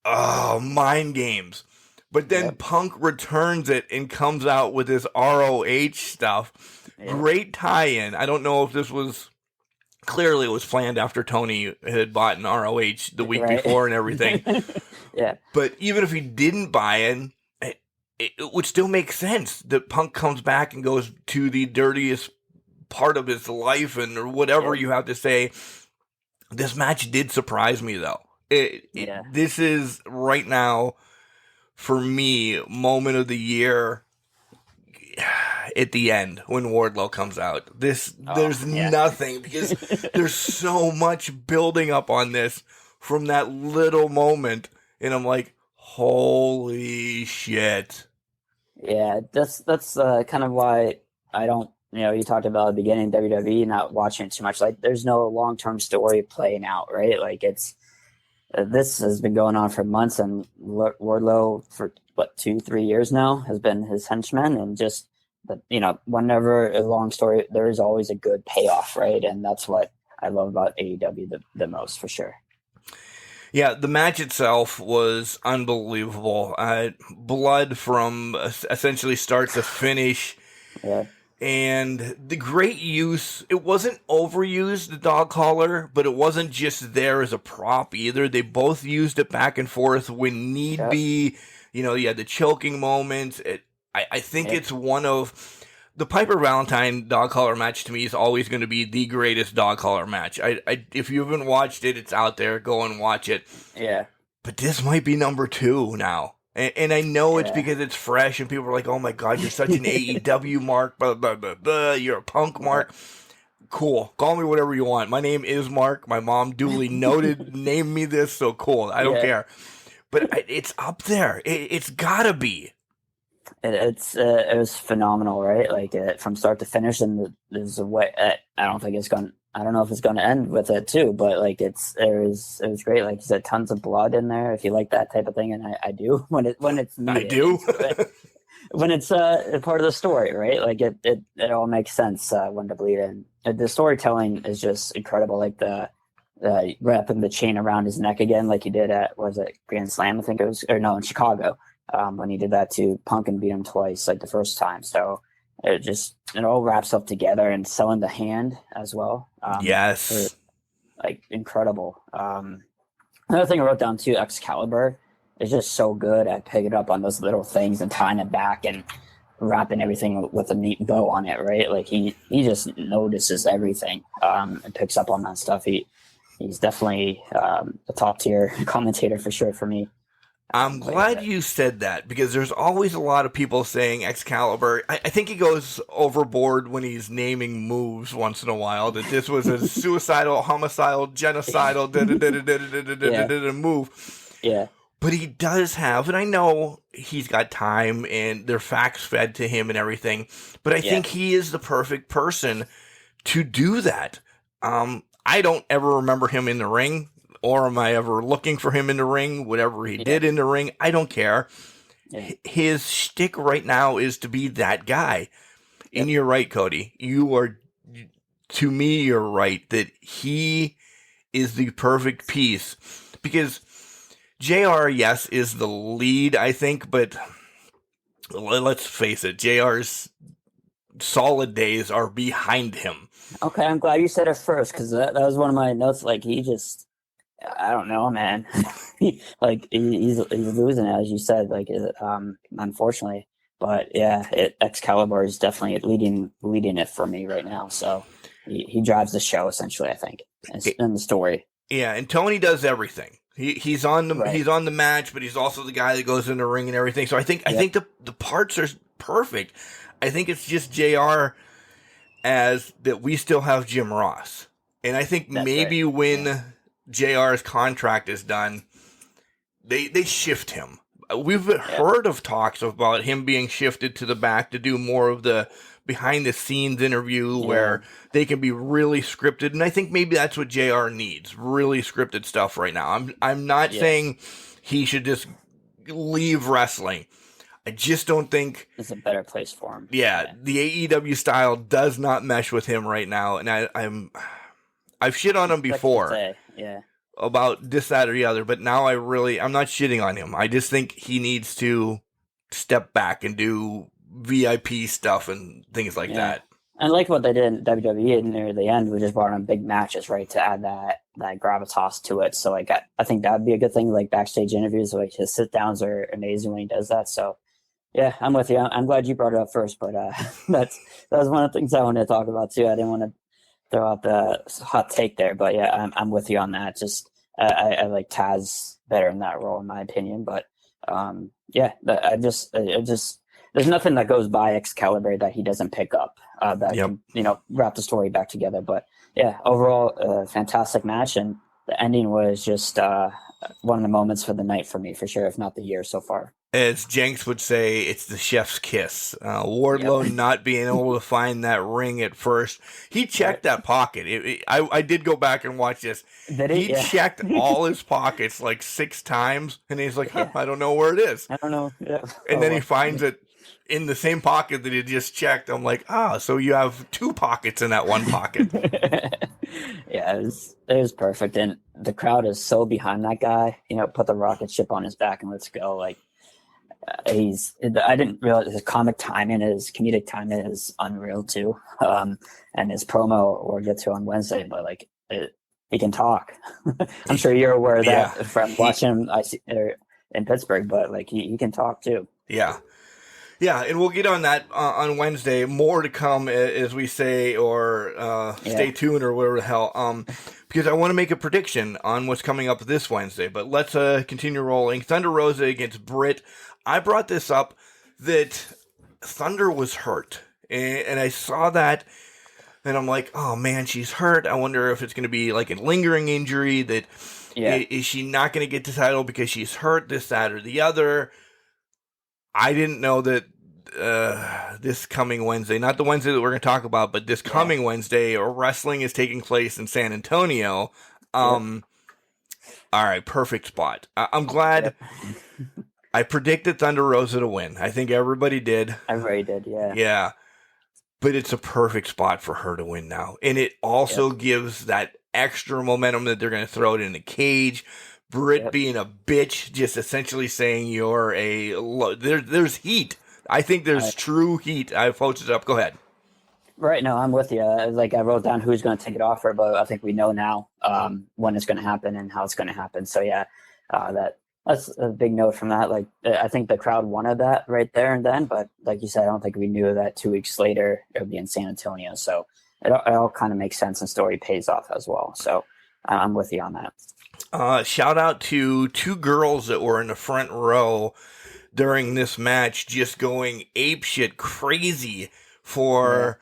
oh, mind games. But then Punk returns it and comes out with this ROH stuff. Great tie-in. I don't know if this was... Clearly, it was planned after Tony had bought an ROH the week before and everything. But even if he didn't buy it, it would still make sense that Punk comes back and goes to the dirtiest part of his life or whatever you have to say. This match did surprise me, though. This is, right now, for me, moment of the year at the end when Wardlow comes out. There's nothing, because there's so much building up on this from that little moment, and I'm like, holy shit. Yeah, that's kind of why I don't, you talked about at the beginning, WWE not watching it too much. Like, there's no long-term story playing out, right? Like, this has been going on for months, and Wardlow for 2-3 years now has been his henchman, and just, whenever a long story, there is always a good payoff, right? And that's what I love about AEW the most, for sure. Yeah, the match itself was unbelievable. Blood from essentially start to finish. And the great use, it wasn't overused, the dog collar, but it wasn't just there as a prop either. They both used it back and forth when need be. You know, you had the choking moments. I think it's one of the Piper Valentine dog collar match to me is always going to be the greatest dog collar match. If you haven't watched it, it's out there. Go and watch it. Yeah. But this might be number 2 now. And I know it's because it's fresh and people are like, oh my God, you're such an AEW Mark, blah, blah, blah, blah. You're a Punk Mark. Cool. Call me whatever you want. My name is Mark. My mom duly noted, named me this, so cool. I don't care. But it's up there. It's gotta be. It was phenomenal, right? Like from start to finish, and there's a way. I don't think it's going. I don't know if it's going to end with it too, but like it was great. Like you said, tons of blood in there. If you like that type of thing, and I do when it's needed. I do. When it's a part of the story, right? Like it all makes sense when to bleed in. The storytelling is just incredible. Like the wrapping the chain around his neck again, like he did at Grand Slam, I think it was, or no, in Chicago, when he did that to Punk and beat him twice, like the first time. So it all wraps up together, and selling the hand as well. Yes, like incredible. Another thing I wrote down too, Excalibur is just so good at picking up on those little things and tying it back and wrapping everything with a neat bow on it, right? Like he just notices everything and picks up on that stuff. He's definitely a top tier commentator for sure for me. I'm glad you said that, because there's always a lot of people saying Excalibur. I think he goes overboard when he's naming moves once in a while, that this was a suicidal, homicidal, genocidal move. Yeah. But he does have, and I know he's got time and they're facts fed to him and everything, but I think he is the perfect person to do that. I don't ever remember him in the ring, or am I ever looking for him in the ring? Whatever he did in the ring, I don't care. Yeah. His shtick right now is to be that guy. And you're right, Cody. To me, you're right, that he is the perfect piece. Because JR, yes, is the lead, I think, but let's face it, JR's solid days are behind him. Okay, I'm glad you said it first, because that was one of my notes. Like, he just, I don't know, man. He's losing it, as you said, like, unfortunately. But yeah, Excalibur is definitely leading it for me right now. So he drives the show, essentially, I think, in the story. Yeah, and Tony does everything. He's on the match, but he's also the guy that goes in the ring and everything. So I think the parts are perfect. I think it's just JR as that we still have Jim Ross. And I think when JR's contract is done, they shift him. We've heard of talks about him being shifted to the back to do more of the behind the scenes interview where they can be really scripted. And I think maybe that's what JR needs, really scripted stuff right now. I'm not saying he should just leave wrestling. I just don't think it's a better place for him. Yeah, the AEW style does not mesh with him right now, and I've shit on him before about this, that, or the other, but now I'm not shitting on him. I just think he needs to step back and do VIP stuff and things like that. I like what they did in WWE near the end. We just brought on big matches, right, to add that gravitas to it. So like I think that would be a good thing. Like backstage interviews, like his sit downs are amazing when he does that. So. Yeah, I'm with you. I'm glad you brought it up first, but that was one of the things I wanted to talk about too. I didn't want to throw out the hot take there, but yeah, I'm with you on that. Just I like Taz better in that role, in my opinion. But there's nothing that goes by Excalibur that he doesn't pick up that can, wrap the story back together. But yeah, overall, fantastic match, and the ending was just one of the moments for the night for me, for sure, if not the year so far. As Jenks would say, it's the chef's kiss. Wardlow not being able to find that ring at first. He checked that pocket. I did go back and watch this. He checked all his pockets like 6 times, and he's like, I don't know where it is. I don't know. Yeah. And then he finds it in the same pocket that he just checked. I'm like, so you have 2 pockets in that one pocket. Yeah, it was perfect. And the crowd is so behind that guy. Put the rocket ship on his back and let's go. Like, I didn't realize his comedic timing is unreal too. And his promo we'll get to on Wednesday, but like he can talk. I'm sure you're aware of that from watching him in Pittsburgh, but like he can talk too. Yeah. Yeah, and we'll get on that on Wednesday. More to come, as we say, or stay tuned, or whatever the hell. Because I want to make a prediction on what's coming up this Wednesday. But let's continue rolling. Thunder Rosa against Britt. I brought this up that Thunder was hurt, and I saw that, and I'm like, oh man, she's hurt. I wonder if it's going to be like a lingering injury. That is she not going to get the title because she's hurt? This, that, or the other. I didn't know that this coming Wednesday, not the Wednesday that we're going to talk about, but this coming Wednesday, wrestling is taking place in San Antonio. All right, perfect spot. I'm glad. I predicted Thunder Rosa to win. I think everybody did. Everybody did, yeah. Yeah. But it's a perfect spot for her to win now. And it also gives that extra momentum that they're going to throw it in the cage. Britt being a bitch, just essentially saying you're there's heat. I think there's true heat. I posted it up. Go ahead. Right. No, I'm with you. Like I wrote down who's going to take it off her, but I think we know now when it's going to happen and how it's going to happen. So yeah, that's a big note from that. Like I think the crowd wanted that right there and then, but like you said, I don't think we knew that 2 weeks later it would be in San Antonio. So it all kind of makes sense and story pays off as well. So I'm with you on that. Shout out to two girls that were in the front row during this match, just going apeshit crazy for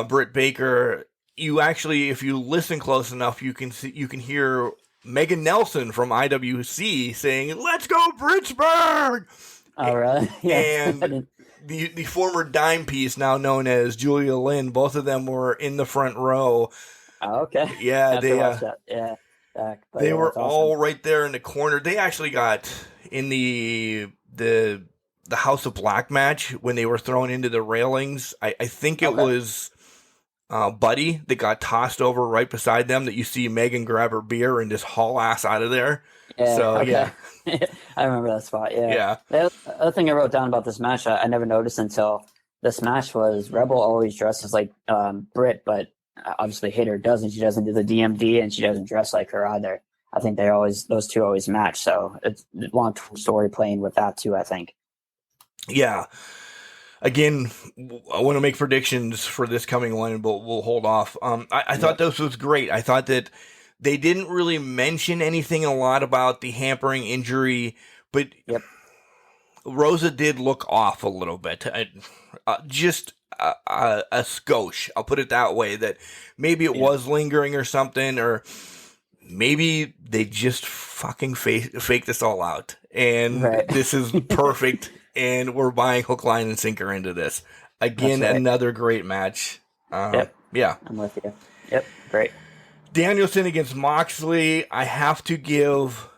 Britt Baker. You actually, if you listen close enough, you can hear Megan Nelson from IWC saying, "Let's go, Brittsburg!" Oh, really? Yeah. And the former dime piece, now known as Julia Lynn, both of them were in the front row. Oh, okay. Yeah, they were awesome. all right there in the corner. They actually got in the House of Black match when they were thrown into the railings. I think it was Buddy that got tossed over right beside them, that you see Megan grab her beer and just haul ass out of there. Yeah, so okay. I remember that spot. Yeah. The other thing I wrote down about this match, I never noticed until this match, was Rebel always dresses like Britt, but obviously Hater doesn't. She doesn't do the DMD, and she doesn't dress like her either. I think those two always match. So it's a long story playing with that too, I think. Yeah. Again, I want to make predictions for this coming one, but we'll hold off. I thought this was great. I thought that they didn't really mention anything a lot about the hampering injury, but Rosa did look off a little bit. Just a skosh, I'll put it that way, that maybe it was lingering or something, or maybe they just fucking fake this all out. And this is perfect. And we're buying hook, line, and sinker into this. Again, another great match. Yeah. I'm with you. Yep, great. Danielson against Moxley. I have to give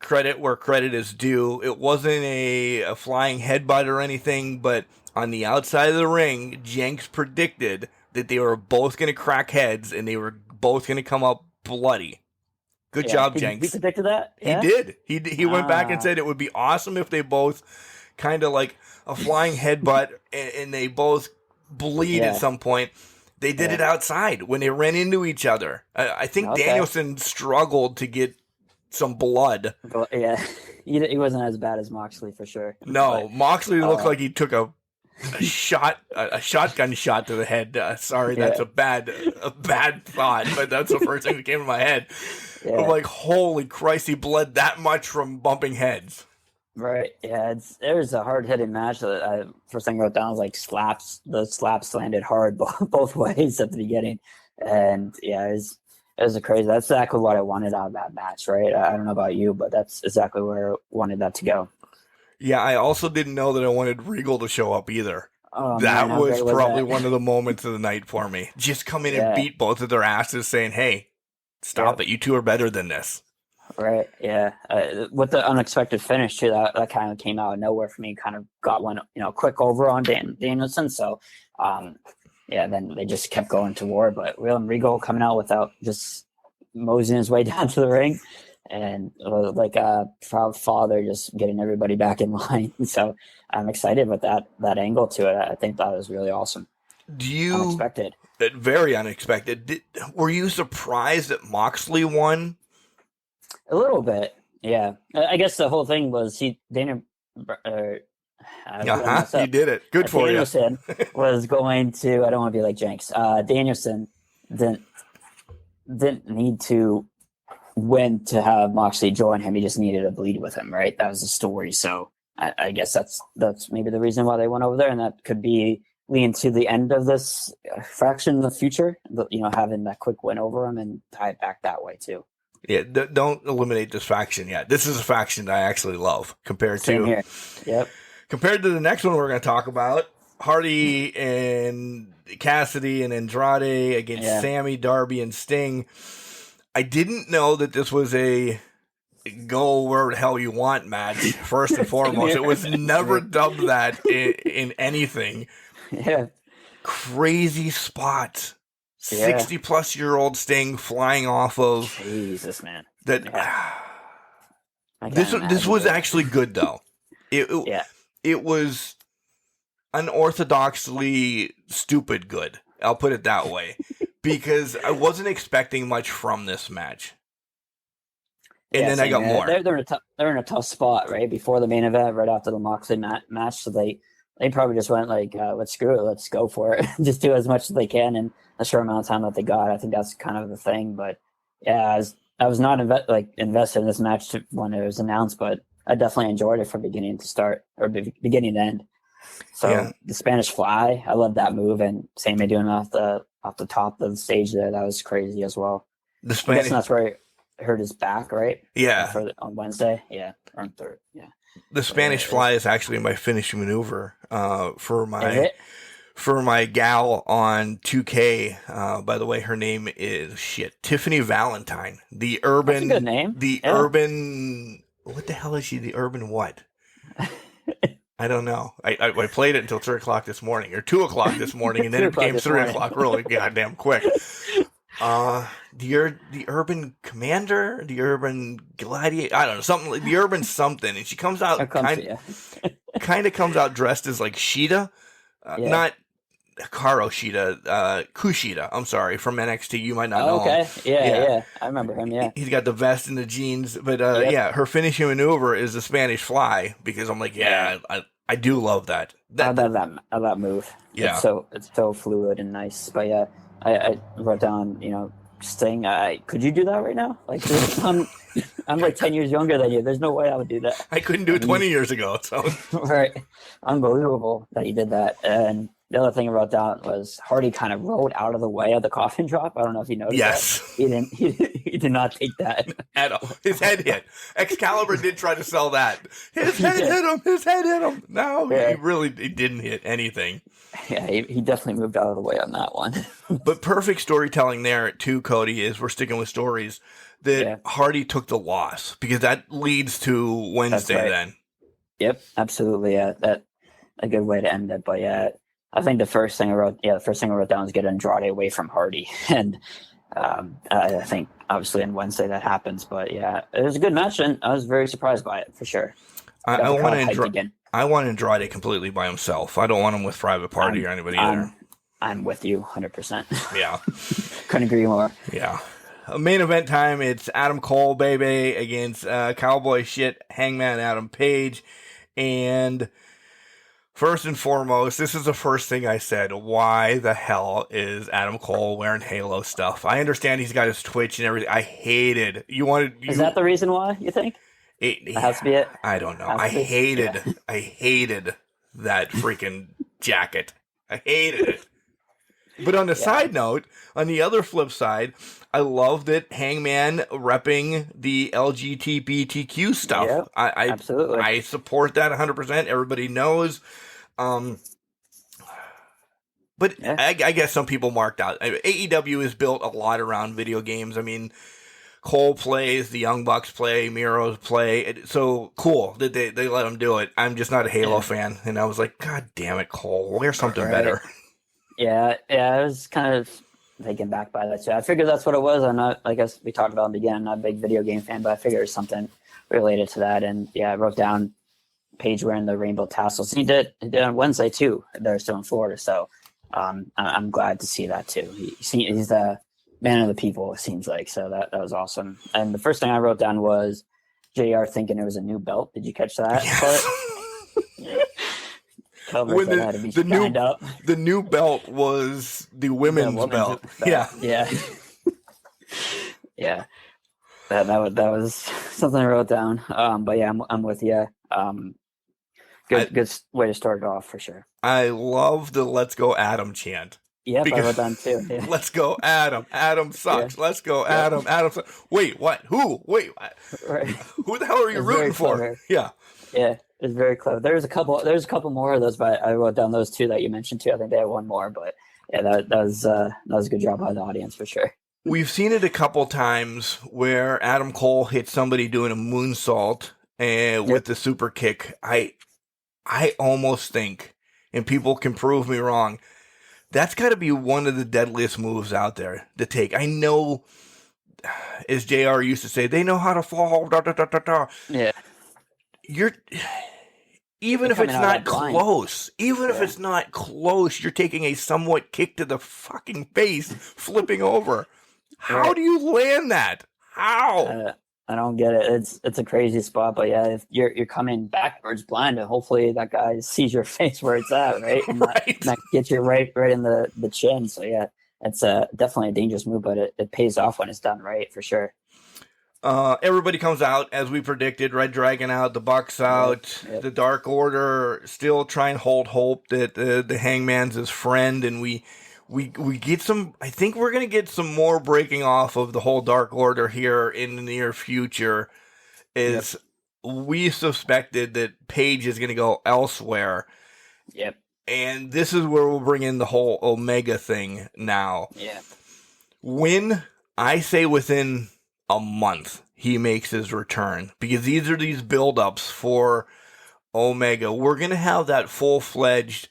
credit where credit is due. It wasn't a flying headbutt or anything, but on the outside of the ring, Jenks predicted that they were both going to crack heads and they were both going to come up bloody. Good job, Jenks. He predicted that? Yeah? He did. He went back and said it would be awesome if they both kind of like a flying headbutt and they both bleed at some point. They did it outside when they ran into each other. I think Danielson struggled to get some blood. Yeah, he wasn't as bad as Moxley for sure. No, but Moxley looked like he took a shotgun shot to the head. Sorry, that's a bad thought, but that's the first thing that came to my head. I'm like, holy Christ, he bled that much from bumping heads. Right. Yeah, it was a hard-hitting match. First thing I wrote down was like slaps. The slaps landed hard both ways at the beginning, and it was a crazy. That's exactly what I wanted out of that match. Right. I don't know about you, but that's exactly where I wanted that to go. Yeah, I also didn't know that I wanted Regal to show up either. Oh, that man, was probably one of the moments of the night for me. Just come in and beat both of their asses, saying, "Hey, stop it! You two are better than this." Right, yeah. With the unexpected finish too, that kind of came out of nowhere for me. Kind of got one, quick over on Danielson. So, then they just kept going to war. But Regal coming out without just moseying his way down to the ring, and like a proud father just getting everybody back in line. So I'm excited with that angle to it. I think that was really awesome. Unexpected. Very unexpected. Were you surprised that Moxley won? A little bit, yeah. I guess the whole thing was Daniel. You did it. Good for Danielson was going to. I don't want to be like Jenks. Danielson didn't need to win to have Moxley join him. He just needed to bleed with him, right? That was the story. So I guess that's maybe the reason why they went over there, and that could be leading to the end of this faction in the future. Having that quick win over him and tie it back that way too. Yeah, don't eliminate this faction yet. This is a faction that I actually love Same here. Yep. Compared to the next one we're going to talk about, Hardy and Cassidy and Andrade against Sammy, Darby, and Sting. I didn't know that this was a go where the hell you want match, first and foremost. It was never dubbed that in anything. Yeah. Crazy spot. 60-plus-year-old Sting flying off of. Jesus, man. That. Yeah. This was actually good, though. It was unorthodoxly stupid good. I'll put it that way. Because I wasn't expecting much from this match. And then I got more. They're in a tough spot, right? Before the main event, right after the Moxley match. So they probably just went like, let's screw it. Let's go for it. Just do as much as they can in a short amount of time that they got. I think that's kind of the thing. But yeah, I was not invested in this match when it was announced, but I definitely enjoyed it from beginning to start, or beginning to end. So the Spanish Fly, I love that move, and Sammy doing it off the top of the stage there, that was crazy as well. The Spanish, that's where he hurt his back, right? Yeah, on Wednesday, or on third, yeah. The Spanish Fly is actually my finishing maneuver for my gal on 2K. By the way, her name is Tiffany Valentine. The urban, that's a good name. Urban. What the hell is she? The urban what? I don't know. I played it until 3 o'clock this morning, or 2 o'clock this morning, and then it became 3 o'clock really goddamn quick. The urban commander, the urban gladiator, I don't know, something like the urban something, and she comes out kind of comes out dressed as like Shida, not Hikaru Shida, Kushida. I'm sorry, from NXT. You might not know him. Yeah, I remember him. Yeah, he's got the vest and the jeans, but her finishing maneuver is the Spanish Fly, because I'm like, I do love that. I love that move. Yeah, it's so fluid and nice. But yeah, I wrote down, Sting. Could you do that right now? Like, I'm like 10 years younger than you. There's no way I would do that. I couldn't do it 20 years ago. So right, unbelievable that you did that. And the other thing I wrote down was Hardy kind of rolled out of the way of the coffin drop. I don't know if you noticed. Yes, that. He didn't. He did not take that at all. His head hit. Excalibur did try to sell that. His head hit him. His head hit him. No, he didn't hit anything. Yeah, he definitely moved out of the way on that one. But perfect storytelling there too, Cody, is we're sticking with stories that Hardy took the loss, because that leads to Wednesday then. Yep, absolutely. Yeah, that a good way to end it. But yeah, I think the first thing I wrote down is get Andrade away from Hardy, and I think obviously on Wednesday that happens. But yeah, it was a good match, and I was very surprised by it for sure. I want Andrade completely by himself. I don't want him with Private Party or anybody either. I'm with you 100%. Yeah. Couldn't agree more. Yeah. Main event time, it's Adam Cole, baby, against Cowboy Hangman Adam Page. And first and foremost, this is the first thing I said. Why the hell is Adam Cole wearing Halo stuff? I understand he's got his Twitch and everything. I hated. Is that the reason why, you think? It has to be it. I don't know. I hated that freaking jacket. I hated it. But on the side note, on the other flip side, I love that Hangman repping the LGBTQ stuff. Yep, absolutely. I support that 100%. Everybody knows. But I guess some people marked out. AEW is built a lot around video games. I mean, Cole plays, the Young Bucks play, Miro's play. So cool that they let him do it. I'm just not a Halo fan. And I was like, God damn it, Cole, wear something better. Yeah, it was kind of taken back by that. So I figured that's what it was. I'm not, I guess we talked about in the beginning, I'm not a big video game fan, but I figured it was something related to that. And yeah, I wrote down Paige wearing the rainbow tassels. He did on Wednesday too. They're still in Florida, so I'm glad to see that too. He's the man of the people, it seems like. So that was awesome. And the first thing I wrote down was JR thinking it was a new belt. Did you catch that part? When the new belt was the women's belt. Yeah. Yeah. That was something I wrote down. But yeah, I'm with you. Good way to start it off for sure. I love the "Let's Go Adam" chant. Yeah, I wrote down too. Yeah. Let's go Adam. Adam sucks. Yeah. Let's go Adam. Adam sucks. Wait, what? Who? Wait, what? Right. Who the hell are you rooting for? Yeah. Yeah, it's very clever. There's a couple more of those, but I wrote down those two that you mentioned too. I think they had one more, but yeah, that was a good job by the audience for sure. We've seen it a couple times where Adam Cole hits somebody doing a moonsault with the super kick. I almost think, and people can prove me wrong, that's got to be one of the deadliest moves out there to take. I know, as JR used to say, they know how to fall. Yeah. Even if it's not close, if it's not close, you're taking a somewhat kick to the fucking face, flipping over. How do you land that? How? I don't get it. It's a crazy spot, but yeah, if you're coming backwards blind, and hopefully that guy sees your face where it's at, right? And not get you right in the chin. So yeah, it's definitely a dangerous move, but it pays off when it's done right, for sure. Everybody comes out as we predicted. Red Dragon out, the Bucks out, the Dark Order still trying to hold hope that the Hangman's his friend, and we get some. I think we're gonna get some more breaking off of the whole Dark Order here in the near future. We suspected that Paige is gonna go elsewhere. Yep. And this is where we'll bring in the whole Omega thing now. Yeah. When I say within a month he makes his return, because these are these build-ups for Omega. We're going to have that full-fledged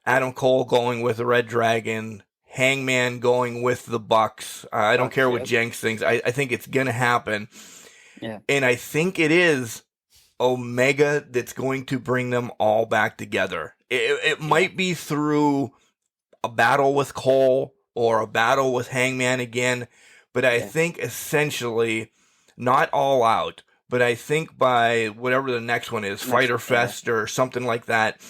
Adam Cole going with the Red Dragon, Hangman going with the Bucks. I don't care what Jenks thinks. I think it's going to happen. Yeah. And I think it is Omega that's going to bring them all back together. It might be through a battle with Cole or a battle with Hangman again, but I think essentially, not all out, but I think by whatever the next one is, Fyter Fest or something like that,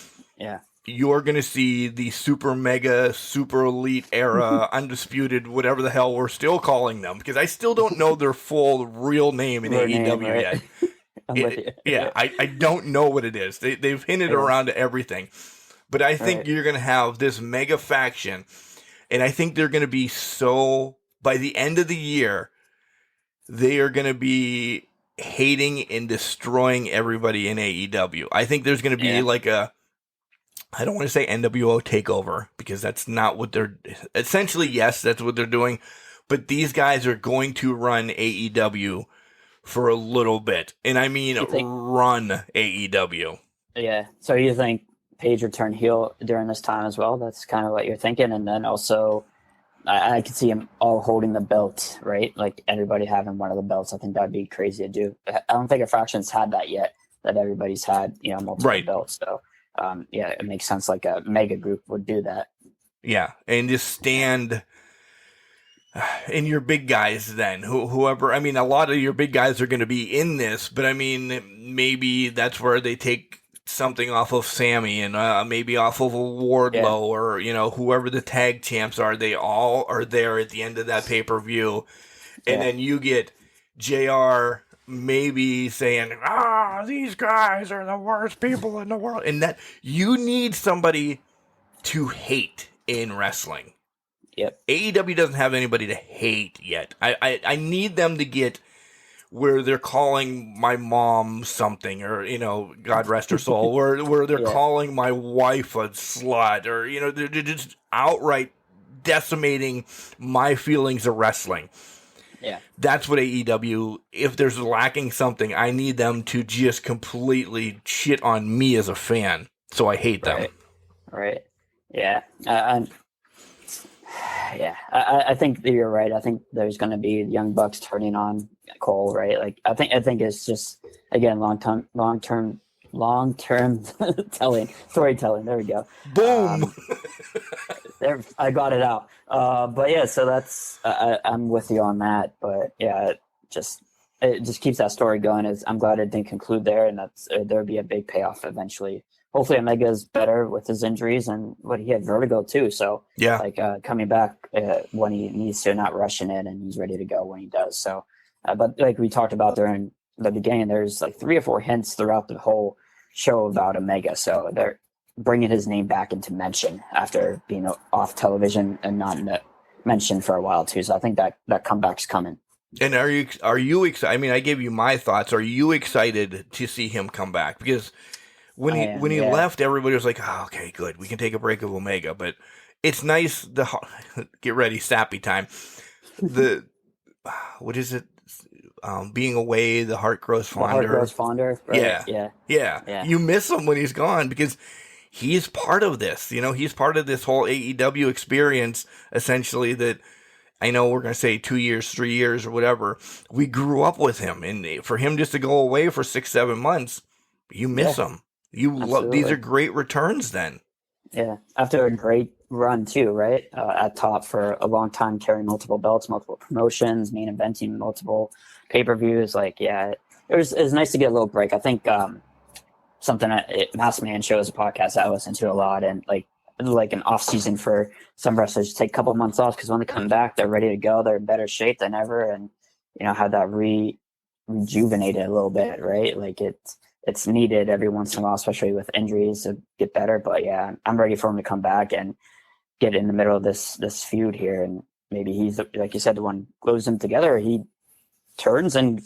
you're going to see the super mega, super elite era, undisputed, whatever the hell we're still calling them, because I still don't know their full real name in AEW yet. I don't know what it is. They've hinted around to everything. But I think you're going to have this mega faction, and I think they're going to be by the end of the year, they are going to be hating and destroying everybody in AEW. I think there's going to be like I don't want to say NWO takeover, because that's not what they're, essentially, yes, that's what they're doing, but these guys are going to run AEW for a little bit. And I mean, run AEW. Yeah. So you think Paige would turn heel during this time as well? That's kind of what you're thinking. And then also, I could see him all holding the belt, right? Like everybody having one of the belts. I think that'd be crazy to do. I don't think a faction's had that yet, that everybody's had, multiple belts. So, it makes sense. Like a mega group would do that. Yeah. And just stand in your big guys then. Whoever, I mean, a lot of your big guys are going to be in this, but I mean, maybe that's where they take something off of Sammy and maybe off of a Wardlow or whoever the tag champs are. They all are there at the end of that pay-per-view, and then you get JR maybe saying, these guys are the worst people in the world, and that you need somebody to hate in wrestling. Yep. AEW doesn't have anybody to hate yet. I need them to get where they're calling my mom something, or, God rest her soul, where they're calling my wife a slut, or, they're just outright decimating my feelings of wrestling. Yeah. That's what AEW, if there's lacking something, I need them to just completely shit on me as a fan. So I hate them. Right. Yeah. I think that you're right. I think there's going to be Young Bucks turning on Cole, right? Like I think it's just again long term storytelling. There we go. Boom. There, I got it out. But yeah, so that's I'm with you on that. But yeah, it just keeps that story going. I'm glad it didn't conclude there, and that's there'll be a big payoff eventually. Hopefully, Omega's better with his injuries and what he had vertigo too. So yeah, like coming back when he needs to, not rushing it, and he's ready to go when he does. So, but like we talked about during the beginning, there's like 3 or 4 hints throughout the whole show about Omega. So they're bringing his name back into mention after being off television and not mentioned for a while too. So I think that comeback's coming. And are you excited? I mean, I gave you my thoughts. Are you excited to see him come back? Because when he left, everybody was like, "Oh, okay, good. We can take a break of Omega." But it's nice. Get ready, sappy time. What is it? Being away, the heart grows fonder. The heart grows fonder. Right? Yeah. You miss him when he's gone because he's part of this. You know, he's part of this whole AEW experience. Essentially, that I know we're going to say 2 years, 3 years, or whatever. We grew up with him, and for him just to go away for 6-7 months, you miss him. These are great returns. Then, yeah, after a great run too, right? At top for a long time, carrying multiple belts, multiple promotions, main eventing multiple pay-per-views. Like, yeah, it was nice to get a little break. I think something Masked Man shows a podcast I listen to a lot, and like an off season for some wrestlers to take a couple months off because when they come back, they're ready to go. They're in better shape than ever, and have that rejuvenated a little bit, right? Like it's needed every once in a while, especially with injuries, to get better. But yeah, I'm ready for him to come back and get in the middle of this feud here, and maybe he's, like you said, the one glues them together. He turns and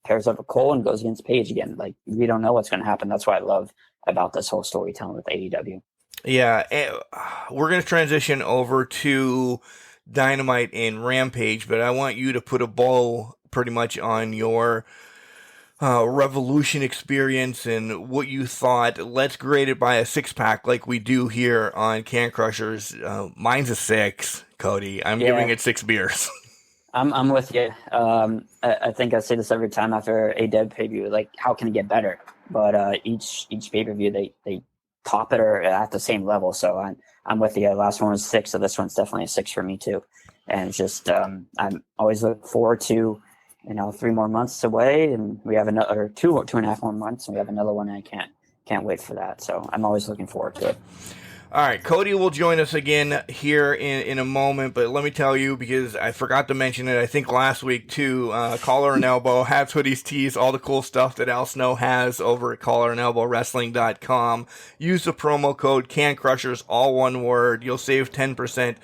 pairs up with Cole and goes against Paige again. Like, we don't know what's going to happen. That's what I love about this whole storytelling with AEW. Yeah, we're going to transition over to Dynamite and Rampage, but I want you to put a bow pretty much on your Revolution experience and what you thought. Let's grade it by a 6-pack like we do here on Can Crushers. Mine's a 6, Cody. I'm giving it 6 beers. I'm with you. I think I say this every time after a dead pay-per-view, like, how can it get better? But each pay-per-view, they top it or at the same level. So I'm with you. Last one was 6, so this one's definitely a 6 for me too. And just I'm always looking forward to 3 more months away, and we have another 2.5 more months, and we have another one. And I can't wait for that. So I'm always looking forward to it. All right, Cody will join us again here in a moment, but let me tell you, because I forgot to mention it, I think last week too, Collar and Elbow, hats, hoodies, tees, all the cool stuff that Al Snow has over at collarandelbowwrestling.com. Use the promo code CANCRUSHERS, all one word. You'll save 10%.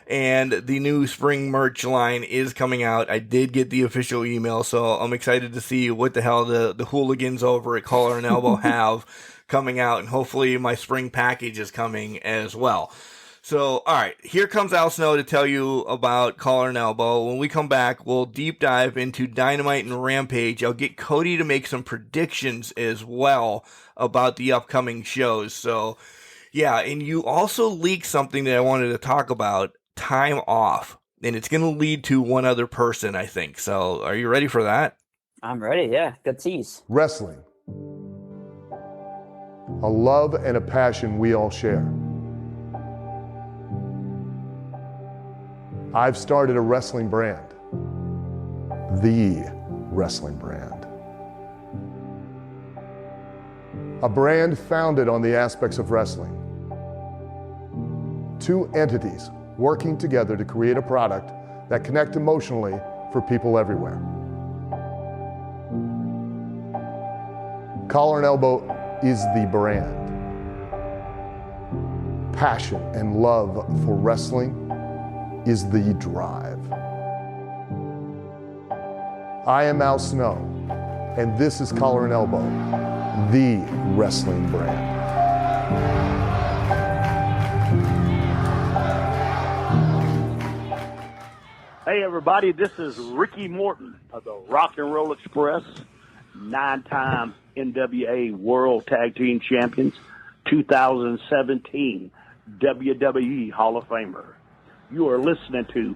And the new spring merch line is coming out. I did get the official email, so I'm excited to see what the hell the hooligans over at Collar and Elbow have coming out, and hopefully my spring package is coming as well. So, all right, here comes Al Snow to tell you about Collar and Elbow. When we come back, we'll deep dive into Dynamite and Rampage. I'll get Cody to make some predictions as well about the upcoming shows. So, yeah, and you also leaked something that I wanted to talk about, time off. And it's going to lead to one other person, I think. So, are you ready for that? I'm ready, yeah. Good tease. Wrestling. A love and a passion we all share. I've started a wrestling brand. The wrestling brand. A brand founded on the aspects of wrestling. 2 entities working together to create a product that connect emotionally for people everywhere. Collar and Elbow is the brand. Passion and love for wrestling is the drive. I am Al Snow, and this is Collar and Elbow, the wrestling brand. Hey everybody, this is Ricky Morton of the Rock and Roll Express, 9-time NWA World Tag Team Champions, 2017 WWE Hall of Famer. You are listening to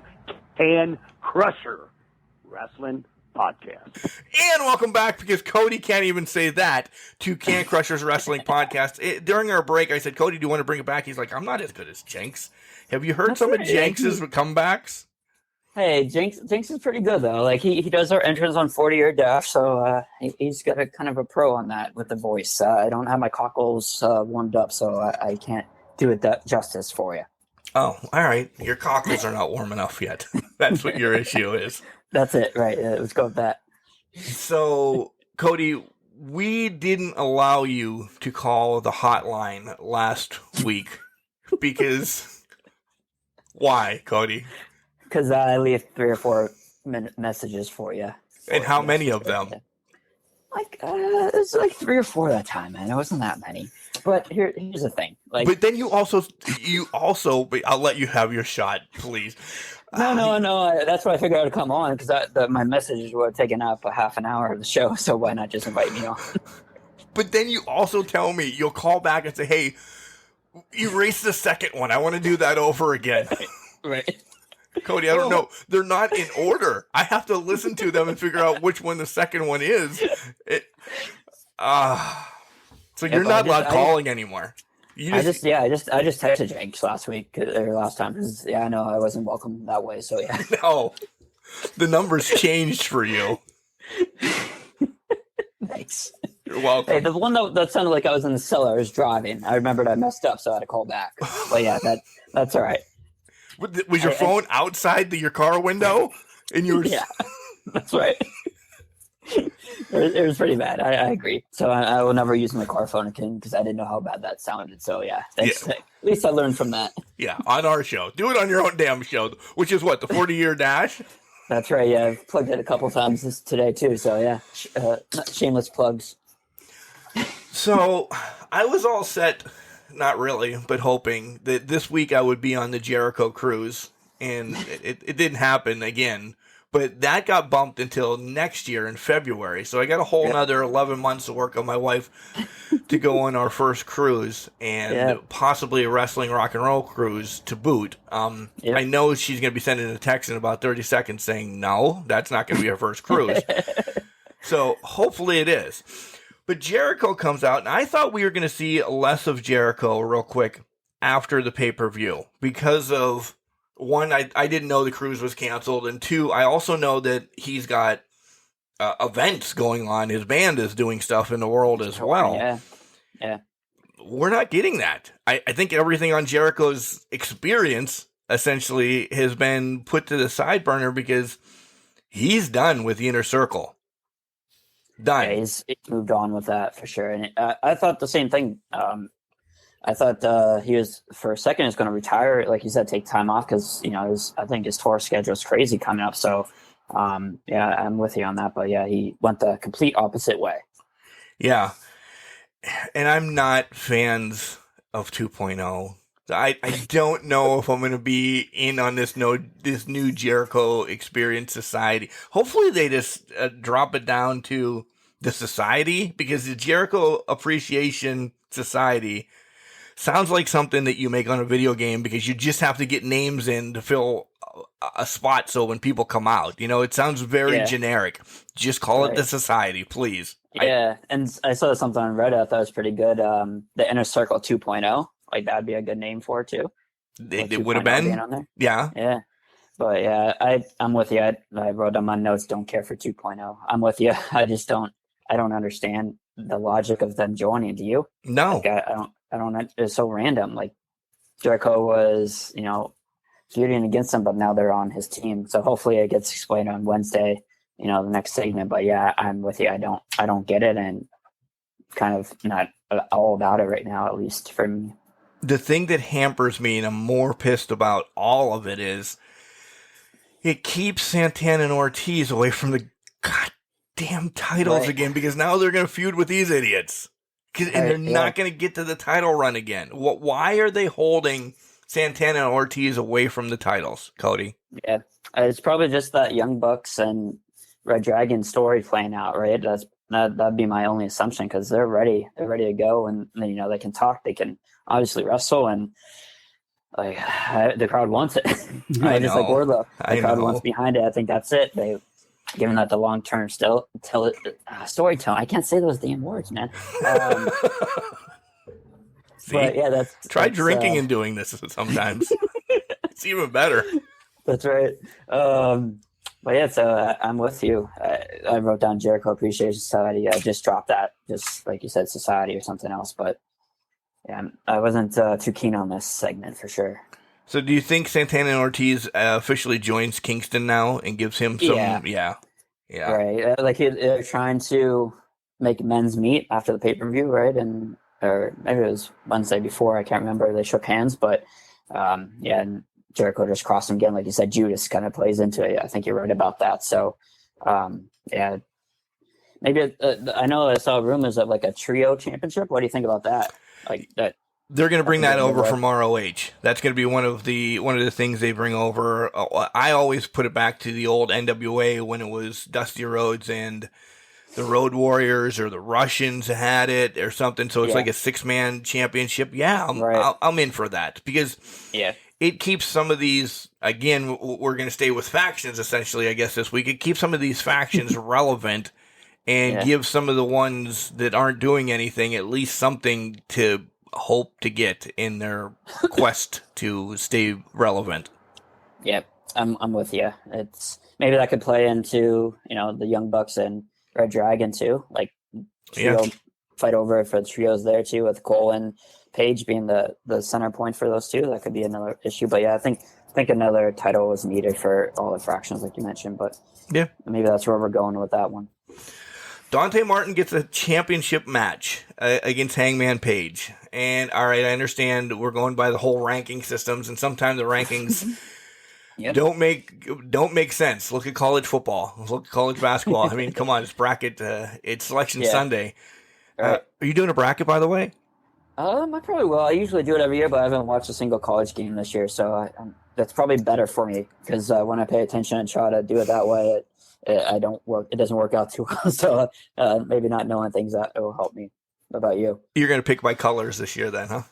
Can Crusher Wrestling Podcast. And welcome back, because Cody can't even say that, to Can Crushers Wrestling Podcast. During our break, I said, Cody, do you want to bring it back? He's like, I'm not as good as Jenks. Have you heard some of Jenks' comebacks? Hey, Jenks is pretty good, though. Like, he does our entrance on 40-Year Dash, so he's got a kind of a pro on that with the voice. I don't have my cockles warmed up, so I can't do it that justice for you. Oh, all right. Your cockles are not warm enough yet. That's what your issue is. That's it, right? Let's go with that. So, Cody, we didn't allow you to call the hotline last week because... Why, Cody? Because I leave 3 or 4 messages for you. And how many of them? Like, it was like 3 or 4 that time, man. It wasn't that many. But here's the thing. Like, but then you also, but I'll let you have your shot, please. No. That's why I figured I'd come on, because my messages would have taken up a half an hour of the show, so why not just invite me on? But then you also tell me, you'll call back and say, hey, erase the second one. I want to do that over again. Right. Cody, I don't know. They're not in order. I have to listen to them and figure out which one the second one is. So you're not calling anymore. I just texted Jenks last week or last time. I know I wasn't welcome that way. So yeah. No, the numbers changed for you. Thanks. You're welcome. Hey, the one that sounded like I was in the cellar, I was driving. I remembered I messed up, so I had to call back. But yeah, that's all right. Was your phone outside your car window? And you were... Yeah, that's right. It was pretty bad. I agree. So I will never use my car phone again, because I didn't know how bad that sounded. So yeah, thanks. Yeah. At least I learned from that. Yeah, on our show. Do it on your own damn show, which is what, the 40-Year Dash? That's right. Yeah, I've plugged it a couple times today too. So yeah, shameless plugs. So I was all set, not really, but hoping that this week I would be on the Jericho cruise, and it didn't happen again. But that got bumped until next year in February. So I got a whole another 11 months to work on my wife to go on our first cruise, and possibly a wrestling rock and roll cruise to boot. I know she's going to be sending a text in about 30 seconds saying, no, that's not going to be our first cruise. So hopefully it is. But Jericho comes out, and I thought we were going to see less of Jericho real quick after the pay-per-view because of, one, I didn't know the cruise was canceled, and 2, I also know that he's got events going on. His band is doing stuff in the world as well. Yeah. We're not getting that. I think everything on Jericho's experience essentially has been put to the side burner because he's done with the Inner Circle. Done. Yeah, he's moved on with that for sure. And I thought the same thing. I thought he was, for a second, is going to retire. Like you said, take time off because, I think his tour schedule is crazy coming up. So, yeah, I'm with you on that. But yeah, he went the complete opposite way. Yeah. And I'm not fans of 2.0. I don't know if I'm going to be in on this new Jericho Experience Society. Hopefully they just drop it down to the society, because the Jericho Appreciation Society sounds like something that you make on a video game because you just have to get names in to fill a spot so when people come out. It sounds very generic. Just call it the society, please. Yeah, and I saw something on Reddit I thought was pretty good. The Inner Circle 2.0. Like, that'd be a good name for it, too. It would have been. On there. Yeah. Yeah. But, yeah, I'm with you. I wrote on my notes, don't care for 2.0. I'm with you. I just don't understand the logic of them joining. Do you? No. Like, I don't, it's so random. Like, Jericho was, feuding against them, but now they're on his team. So hopefully it gets explained on Wednesday, the next segment. But, yeah, I'm with you. I don't get it, and kind of not all about it right now, at least for me. The thing that hampers me, and I'm more pissed about all of it, is it keeps Santana and Ortiz away from the goddamn titles again, because now they're going to feud with these idiots. And they're not going to get to the title run again. Why are they holding Santana and Ortiz away from the titles, Cody? Yeah, it's probably just that Young Bucks and Red Dragon story playing out, right? That'd be my only assumption, because they're ready to go, and they can talk, they can obviously wrestle, and Like the crowd wants it. I Just know. like Wardlow, I the crowd know. wants behind it. I think that's it. They, given that the long term still tell it storytelling. I can't say those damn words, man. See? But yeah, Try that's drinking and doing this sometimes. It's even better. that's right. But yeah, so I'm with you. I wrote down Jericho Appreciation Society. I just dropped that, just like you said, Society or something else. But yeah, I wasn't too keen on this segment for sure. So do you think Santana and Ortiz officially joins Kingston now and gives him some... Yeah. Right. Like they're trying to make men's meet after the pay-per-view, right? Or maybe it was Wednesday before. I can't remember. They shook hands, but and Jericho just crossed him again. Like you said, Judas kind of plays into it. I think you're right about that. So, maybe I know I saw rumors of like a trio championship. What do you think about that? Like that. They're going to bring that over from ROH. That's going to be one of the things they bring over. I always put it back to the old NWA when it was Dusty Rhodes and the Road Warriors, or the Russians had it or something. So it's like a 6-man championship. Yeah, I'm in for that, because it keeps some of these, again, we're going to stay with factions essentially, I guess, this week. It keeps some of these factions relevant and gives some of the ones that aren't doing anything at least something to hope to get in their quest to stay relevant. Yep, I'm with you. It's maybe that could play into the Young Bucks and Red Dragon too, like trio fight over for the trios there too, with Cole and Page being the center point for those two. That could be another issue. But yeah, I think another title was needed for all the fractions, like you mentioned. But yeah, maybe that's where we're going with that one. Dante Martin gets a championship match against Hangman Page. And all right, I understand we're going by the whole ranking systems, and sometimes the rankings don't make sense. Look at college football. Look at college basketball. I mean, come on, it's bracket. It's Selection Sunday. Right. Are you doing a bracket, by the way? I probably will. I usually do it every year, but I haven't watched a single college game this year, so that's probably better for me, because when I pay attention and try to do it that way, it doesn't work out too well. So maybe not knowing things, that will help me. What about you? You're going to pick my colors this year then, huh?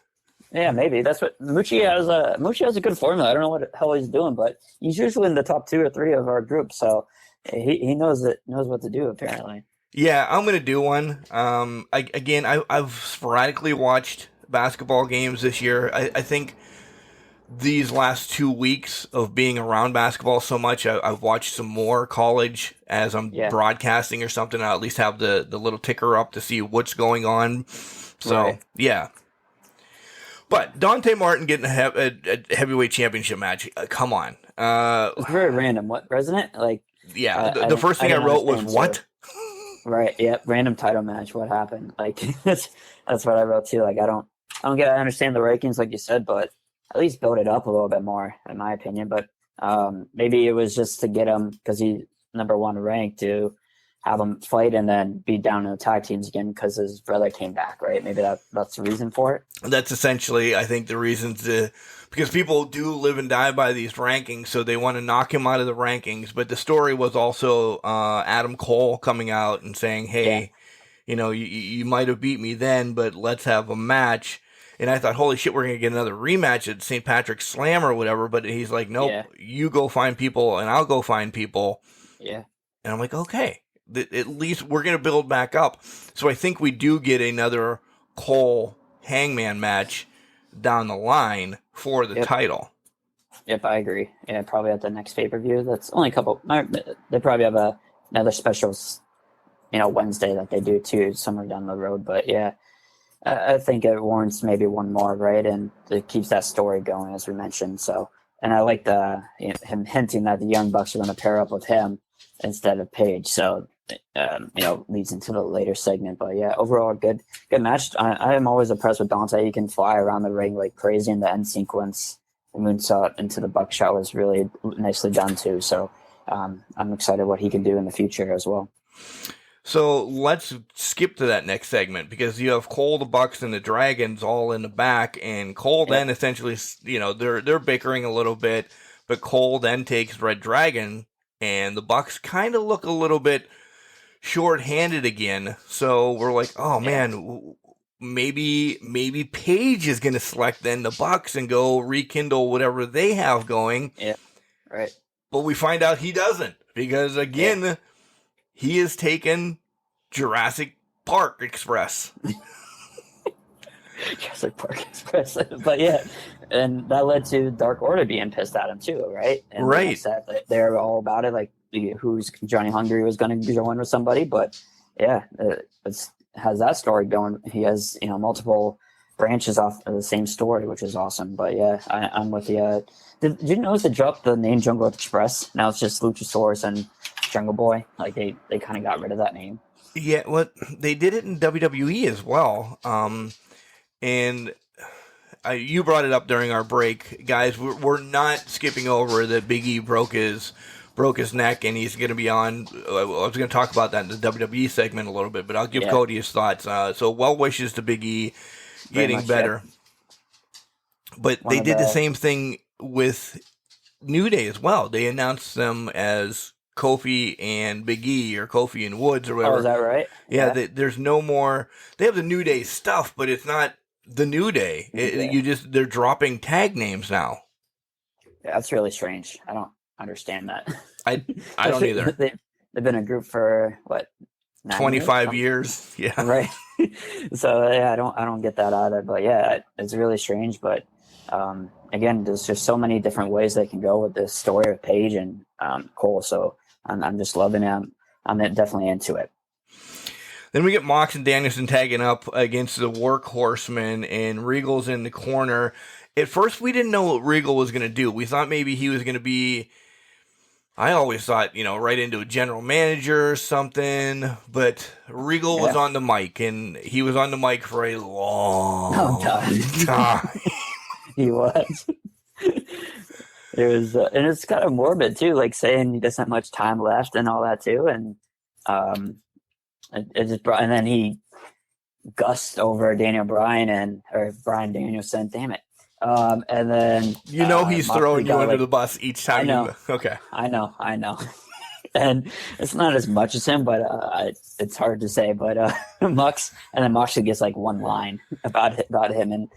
Yeah, maybe. That's what Moochie has. Moochie has a good formula. I don't know what the hell he's doing, but he's usually in the top 2 or 3 of our group, so he knows what to do, apparently. Yeah, I'm going to do one. I've sporadically watched basketball games this year. I think these last 2 weeks of being around basketball so much, I've watched some more college as I'm broadcasting or something. I at least have the little ticker up to see what's going on. So, yeah. But Dante Martin getting a heavyweight championship match, come on. It's very random. What, President? Like, yeah, the first thing I wrote was, what? Right, yep, random title match. What happened? Like, that's what I wrote too. Like, I understand the rankings, like you said, but at least build it up a little bit more, in my opinion. But maybe it was just to get him, because he's number 1 ranked, to have him fight and then be down in the tag teams again because his brother came back, right? Maybe that's the reason for it. That's essentially, I think, the reason because people do live and die by these rankings, so they want to knock him out of the rankings. But the story was also Adam Cole coming out and saying, hey, you might have beat me then, but let's have a match. And I thought, holy shit, we're going to get another rematch at St. Patrick's Slam or whatever. But he's like, nope, you go find people and I'll go find people. Yeah. And I'm like, okay, at least we're going to build back up. So I think we do get another Cole Hangman match down the line for the title. Yep, I agree. Yeah, probably at the next pay-per-view. That's only a couple. They probably have another special, Wednesday that they do too, somewhere down the road. But yeah, I think it warrants maybe one more, right? And it keeps that story going, as we mentioned. So, and I like him hinting that the Young Bucks are going to pair up with him instead of Page. So, leads into the later segment. But yeah, overall, good match. I am always impressed with Dante. He can fly around the ring like crazy in the end sequence. The moonsault into the buckshot was really nicely done too. So, I'm excited what he can do in the future as well. So let's skip to that next segment, because you have Cole, the Bucks, and the Dragons all in the back, and Cole then essentially, they're bickering a little bit, but Cole then takes Red Dragon, and the Bucks kind of look a little bit short-handed again. So we're like, oh man, maybe Paige is going to select then the Bucks and go rekindle whatever they have going. Yeah, right. But we find out he doesn't, because again, he has taken Jurassic Park Express. Jurassic Park Express. But yeah, and that led to Dark Order being pissed at him too, right? And right. They're all about it, like who's Johnny Hungry was going to join with somebody. But yeah, it's has that story going. He has, multiple branches off of the same story, which is awesome. But yeah, I'm with you. Did you notice they dropped the name Jungle Express? Now it's just Luchasaurus and Jungle Boy. Like they kind of got rid of that name. Yeah, well, they did it in WWE as well. And you brought it up during our break, guys. We're not skipping over that Big E broke his neck, and he's going to be on. I was going to talk about that in the WWE segment a little bit, but I'll give Cody his thoughts. So well wishes to Big E getting better. Yeah. But they did the same thing with New Day as well. They announced them as Kofi and Big E, or Kofi and Woods, or whatever. Oh, is that right? Yeah. There's no more. They have the New Day stuff, but it's not the New Day. They're dropping tag names now. Yeah, that's really strange. I don't understand that. I don't either. They've been a group for what, 25 years? Yeah. Right. So yeah, I don't get that either. But yeah, it's really strange. But again, there's just so many different ways they can go with this story of Paige and Cole. So I'm just loving it. I'm definitely into it. Then we get Mox and Danielson tagging up against the Workhorsemen, and Regal's in the corner. At first, we didn't know what Regal was going to do. We thought maybe he was going to be, I always thought, right into a general manager or something. But Regal was on the mic, and he was on the mic for a long time. He was. It was, and it's kind of morbid too, like saying he doesn't have much time left and all that too. And it just brought, and then he gussed over Daniel Bryan or Bryan Danielson. Damn it! And then he's throwing you under the bus each time. I know. Okay. I know. And it's not as much as him, but it's hard to say. But Mox, and then Moxley gets like one line about him and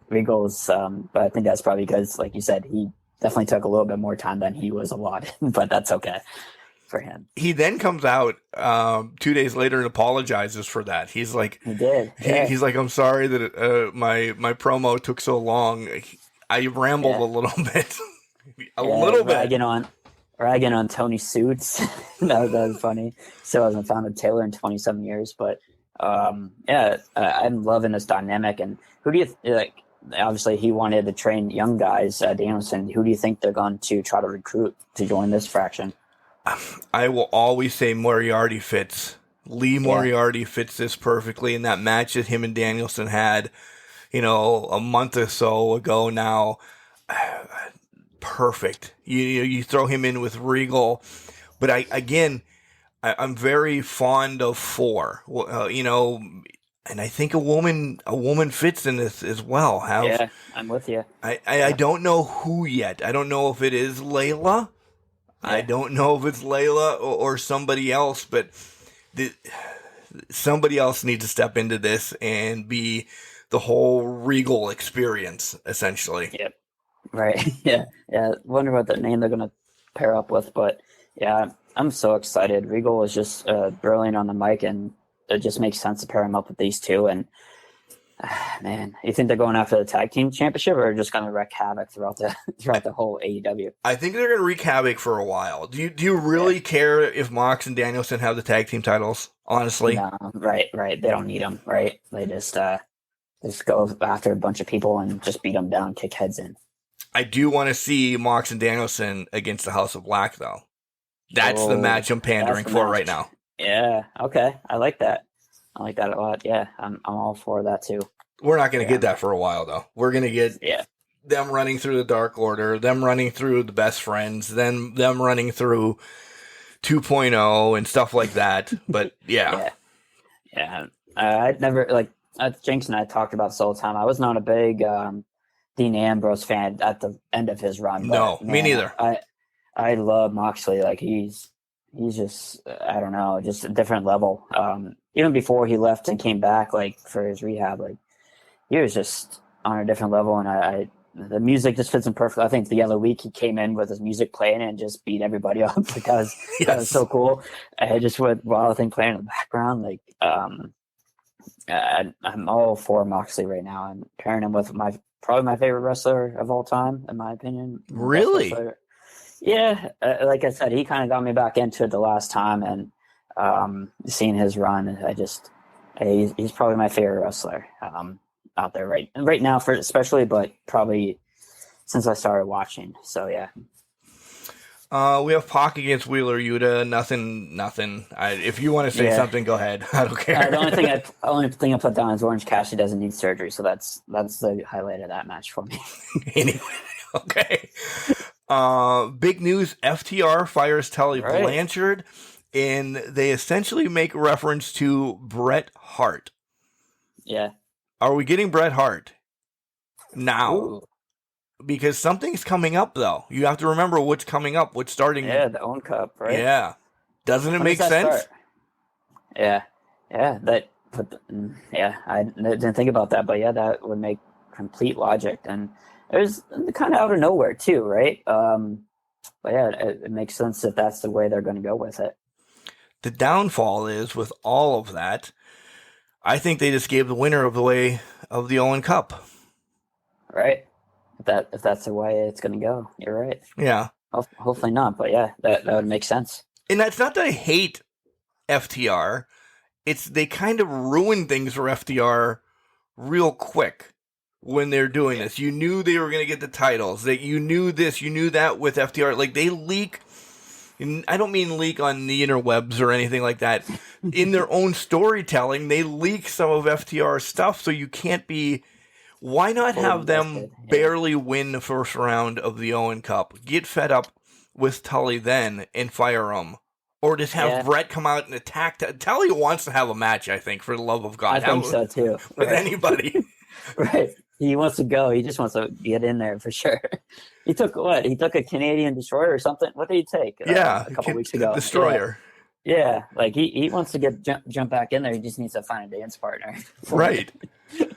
Regal's. But I think that's probably because, like you said, he definitely took a little bit more time than he was allotted. But that's okay for him. He then comes out 2 days later and apologizes for that. He's like, he did. He's like, I'm sorry that my promo took so long. I rambled a little bit, little bit. Ragging on Tony Suits. that was funny. Still hasn't found a tailor in 27 years, but I'm loving this dynamic. And who do you like? Obviously, he wanted to train young guys. Danielson. Who do you think they're going to try to recruit to join this faction? I will always say Moriarty fits. Lee Moriarty fits this perfectly in that match that him and Danielson had, a month or so ago now. Perfect. You throw him in with Regal, but I'm very fond of 4. And I think a woman fits in this as well. I'm with you. I don't know who yet. I don't know if it is Layla. I don't know if it's Layla or somebody else, but somebody else needs to step into this and be the whole Regal experience, essentially. Yep. Right. Yeah. Wonder what the name they're going to pair up with, but yeah, I'm so excited. Regal is just brilliant on the mic, and it just makes sense to pair him up with these two. And man, you think they're going after the tag team championship, or just going to wreak havoc throughout the whole AEW? I think they're going to wreak havoc for a while. Do you really care if Mox and Danielson have the tag team titles? Honestly, no. Right. They don't need them. Right. They just go after a bunch of people and just beat them down, kick heads in. I do want to see Mox and Danielson against the House of Black, though. That's the match I'm pandering for right now. Yeah. Okay. I like that. I like that a lot. Yeah. I'm all for that too. We're not going to get that for a while, though. We're going to get them running through the Dark Order, them running through the Best Friends, then them running through 2.0 and stuff like that. But yeah. I'd never, like, Jenks and I talked about this all the time. I was not a big Dean Ambrose fan at the end of his run. No, me neither. I love Moxley. Like, he's just, I don't know, just a different level. Even before he left and came back, like, for his rehab, like, he was just on a different level, and the music just fits him perfectly. I think the other week he came in with his music playing and just beat everybody up. Like that was so cool. I just with Wild Thing playing in the background, like I'm all for Moxley right now. I'm pairing him with probably my favorite wrestler of all time, in my opinion. Really? Yeah, like I said, he kind of got me back into it the last time, and seeing his run, he's probably my favorite wrestler out there right now, for especially, but probably since I started watching. So yeah. We have Pac against Wheeler Yuta. Nothing. If you want to say something, go ahead. I don't care. The only thing I put down is Orange Cassidy doesn't need surgery, so that's the highlight of that match for me. Anyway, okay. Big news: FTR fires Tully Blanchard, and they essentially make reference to Bret Hart. Yeah. Are we getting Bret Hart now? Ooh. Because something's coming up, though. You have to remember what's coming up, what's starting. Yeah, the Own Cup, right? Yeah. Doesn't it make sense? Start? Yeah. I didn't think about that, but yeah, that would make complete logic. And it was kind of out of nowhere, too, right? But yeah, it makes sense that that's the way they're going to go with it. The downfall is, with all of that, I think they just gave the winner of the Owen Cup. Right. If that's the way it's going to go, you're right. Yeah. Hopefully not, but yeah, that would make sense. And that's not that I hate FTR. It's they kind of ruin things for FTR real quick when they're doing this. You knew they were going to get the titles. That you knew this, you knew that with FTR. Like they leak. And I don't mean leak on the interwebs or anything like that. In their own storytelling, they leak some of FTR's stuff, so you can't be. Why not have them barely win the first round of the Owen Cup? Get fed up with Tully then and fire him. Or just have Brett come out and attack. Tully wants to have a match, I think, for the love of God. I think so, too. With anybody. Right. He wants to go. He just wants to get in there for sure. He took what? He took a Canadian Destroyer or something? What did he take? Yeah. A couple weeks ago. Destroyer. Yeah. Like he wants to jump back in there. He just needs to find a dance partner. Right.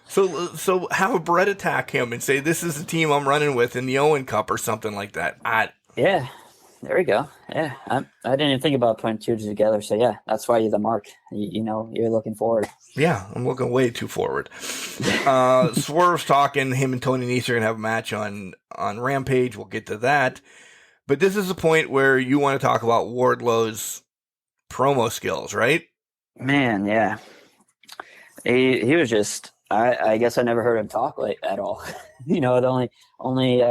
So have Brett attack him and say, this is the team I'm running with in the Owen Cup or something like that. Yeah. There we go. Yeah. I didn't even think about putting two together. So yeah, that's why you're the Mark. You're looking forward. Yeah, I'm looking way too forward. Swerve's talking. Him and Tony Nese are going to have a match on Rampage. We'll get to that. But this is a point where you want to talk about Wardlow's promo skills, right? Man, yeah. He was just, I guess I never heard him talk like at all. The only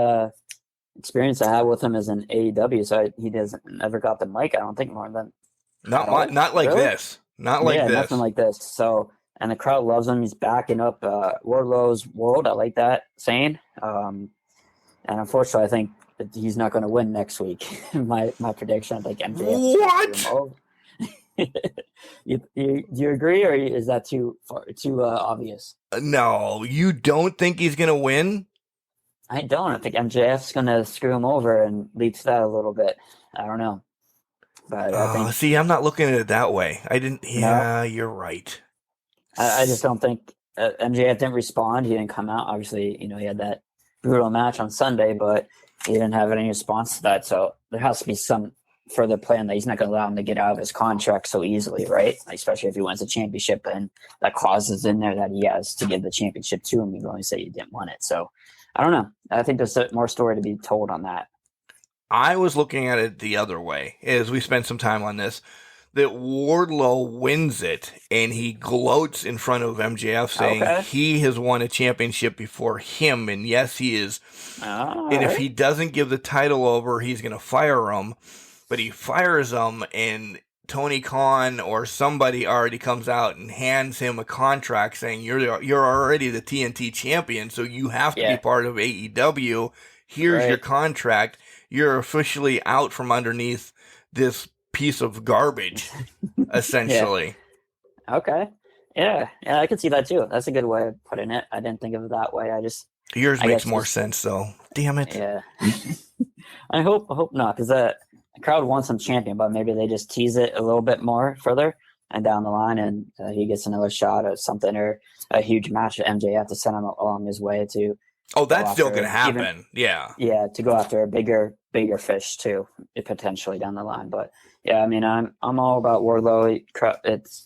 experience I had with him is in AEW, so he never got the mic, I don't think, more than not like really? This. Not like this. Nothing like this. So, and the crowd loves him. He's backing up Wardlow's world. I like that saying. And unfortunately, I think that he's not going to win next week. my prediction, I think MJF. What? Do you agree, or is that too obvious? No, you don't think he's going to win? I don't. I think MJF's going to screw him over and lead to that a little bit. I don't know. But I think, see, I'm not looking at it that way. I didn't. Yeah, you're right. I just don't think MJF didn't respond. He didn't come out. Obviously, he had that brutal match on Sunday, but he didn't have any response to that. So there has to be some further plan that he's not going to allow him to get out of his contract so easily, right? Especially if he wins the championship, and that clause is in there that he has to give the championship to him. You can only say you didn't want it. So I don't know. I think there's more story to be told on that. I was looking at it the other way as we spent some time on this, that Wardlow wins it and he gloats in front of MJF saying he has won a championship before him. And yes, he is. And if he doesn't give the title over, he's going to fire him. But he fires him, and Tony Khan or somebody already comes out and hands him a contract saying you're already the TNT champion, so you have to be part of AEW. Here's your contract. You're officially out from underneath this piece of garbage, essentially. Okay. Yeah, I can see that too. That's a good way of putting it. I didn't think of it that way. Yours makes more sense, though. Damn it. Yeah. I hope not, because the crowd wants him champion, but maybe they just tease it a little bit more further. and down the line, and he gets another shot at something or a huge match at MJF to send him along his way to. Oh, that's still going to happen. Yeah, to go after a bigger fish too, potentially down the line. But yeah, I mean, I'm all about Wardlow.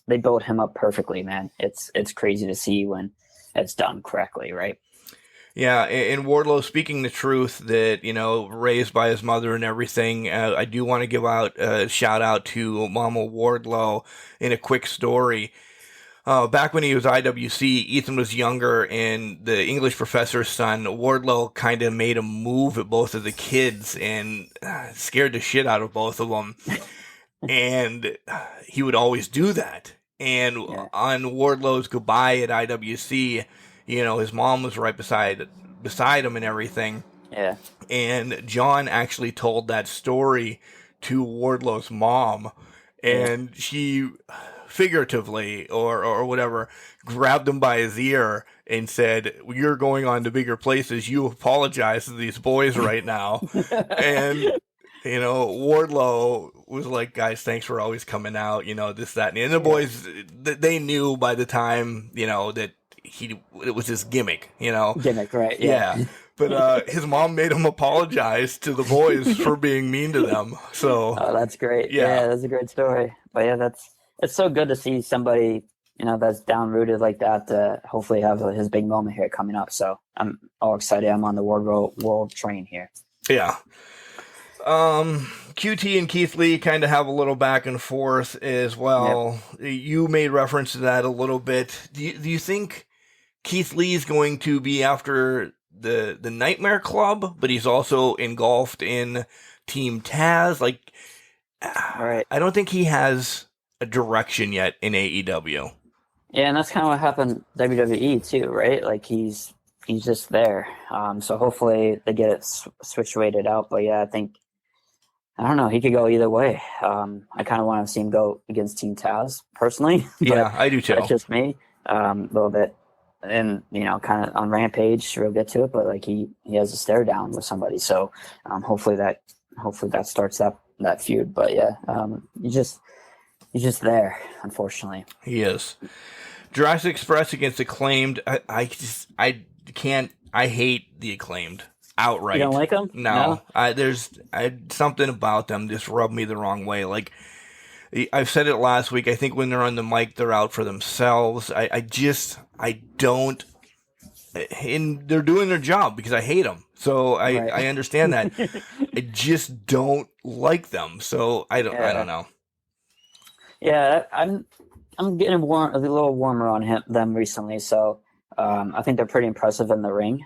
They built him up perfectly, man. It's crazy to see when it's done correctly, right? Yeah, and Wardlow speaking the truth that, raised by his mother and everything. I do want to give out a shout out to Mama Wardlow in a quick story. Back when he was IWC, Ethan was younger, and the English professor's son, Wardlow, kind of made a move at both of the kids and scared the shit out of both of them. And he would always do that. And on Wardlow's goodbye at IWC, his mom was right beside him and everything. Yeah. And John actually told that story to Wardlow's mom, and she figuratively or whatever grabbed him by his ear and said, "You're going on to bigger places. You apologize to these boys right now." And Wardlow was like, "Guys, thanks for always coming out, this, that, and the boys, they knew by the time, that it was his gimmick, Gimmick, right? Yeah. But his mom made him apologize to the boys for being mean to them. So that's great. Yeah, that's a great story. But yeah, it's so good to see somebody, that's down-rooted like that to hopefully have his big moment here coming up. So I'm all excited. I'm on the world train here. Yeah. QT and Keith Lee kind of have a little back and forth as well. Yep. You made reference to that a little bit. Do you think Keith Lee is going to be after the Nightmare Club, but he's also engulfed in Team Taz? Like, right. I don't think he has a direction yet in AEW. Yeah, and that's kind of what happened WWE too, right? Like he's just there. So hopefully they get it situated out. But yeah, I don't know. He could go either way. I kind of want to see him go against Team Taz personally. Yeah, I do too. That's just me. A little bit. And, kind of on Rampage, we'll get to it, but like he has a stare down with somebody. So hopefully that starts that feud. But yeah, he's just there, unfortunately. He is. Jurassic Express against Acclaimed. I hate the Acclaimed outright. You don't like them? No. There's something about them just rubbed me the wrong way. Like, I've said it last week. I think when they're on the mic, they're out for themselves. I don't. And they're doing their job because I hate them. So I understand that. I just don't like them. So I don't know. Yeah, I'm getting a little warmer on them recently. So I think they're pretty impressive in the ring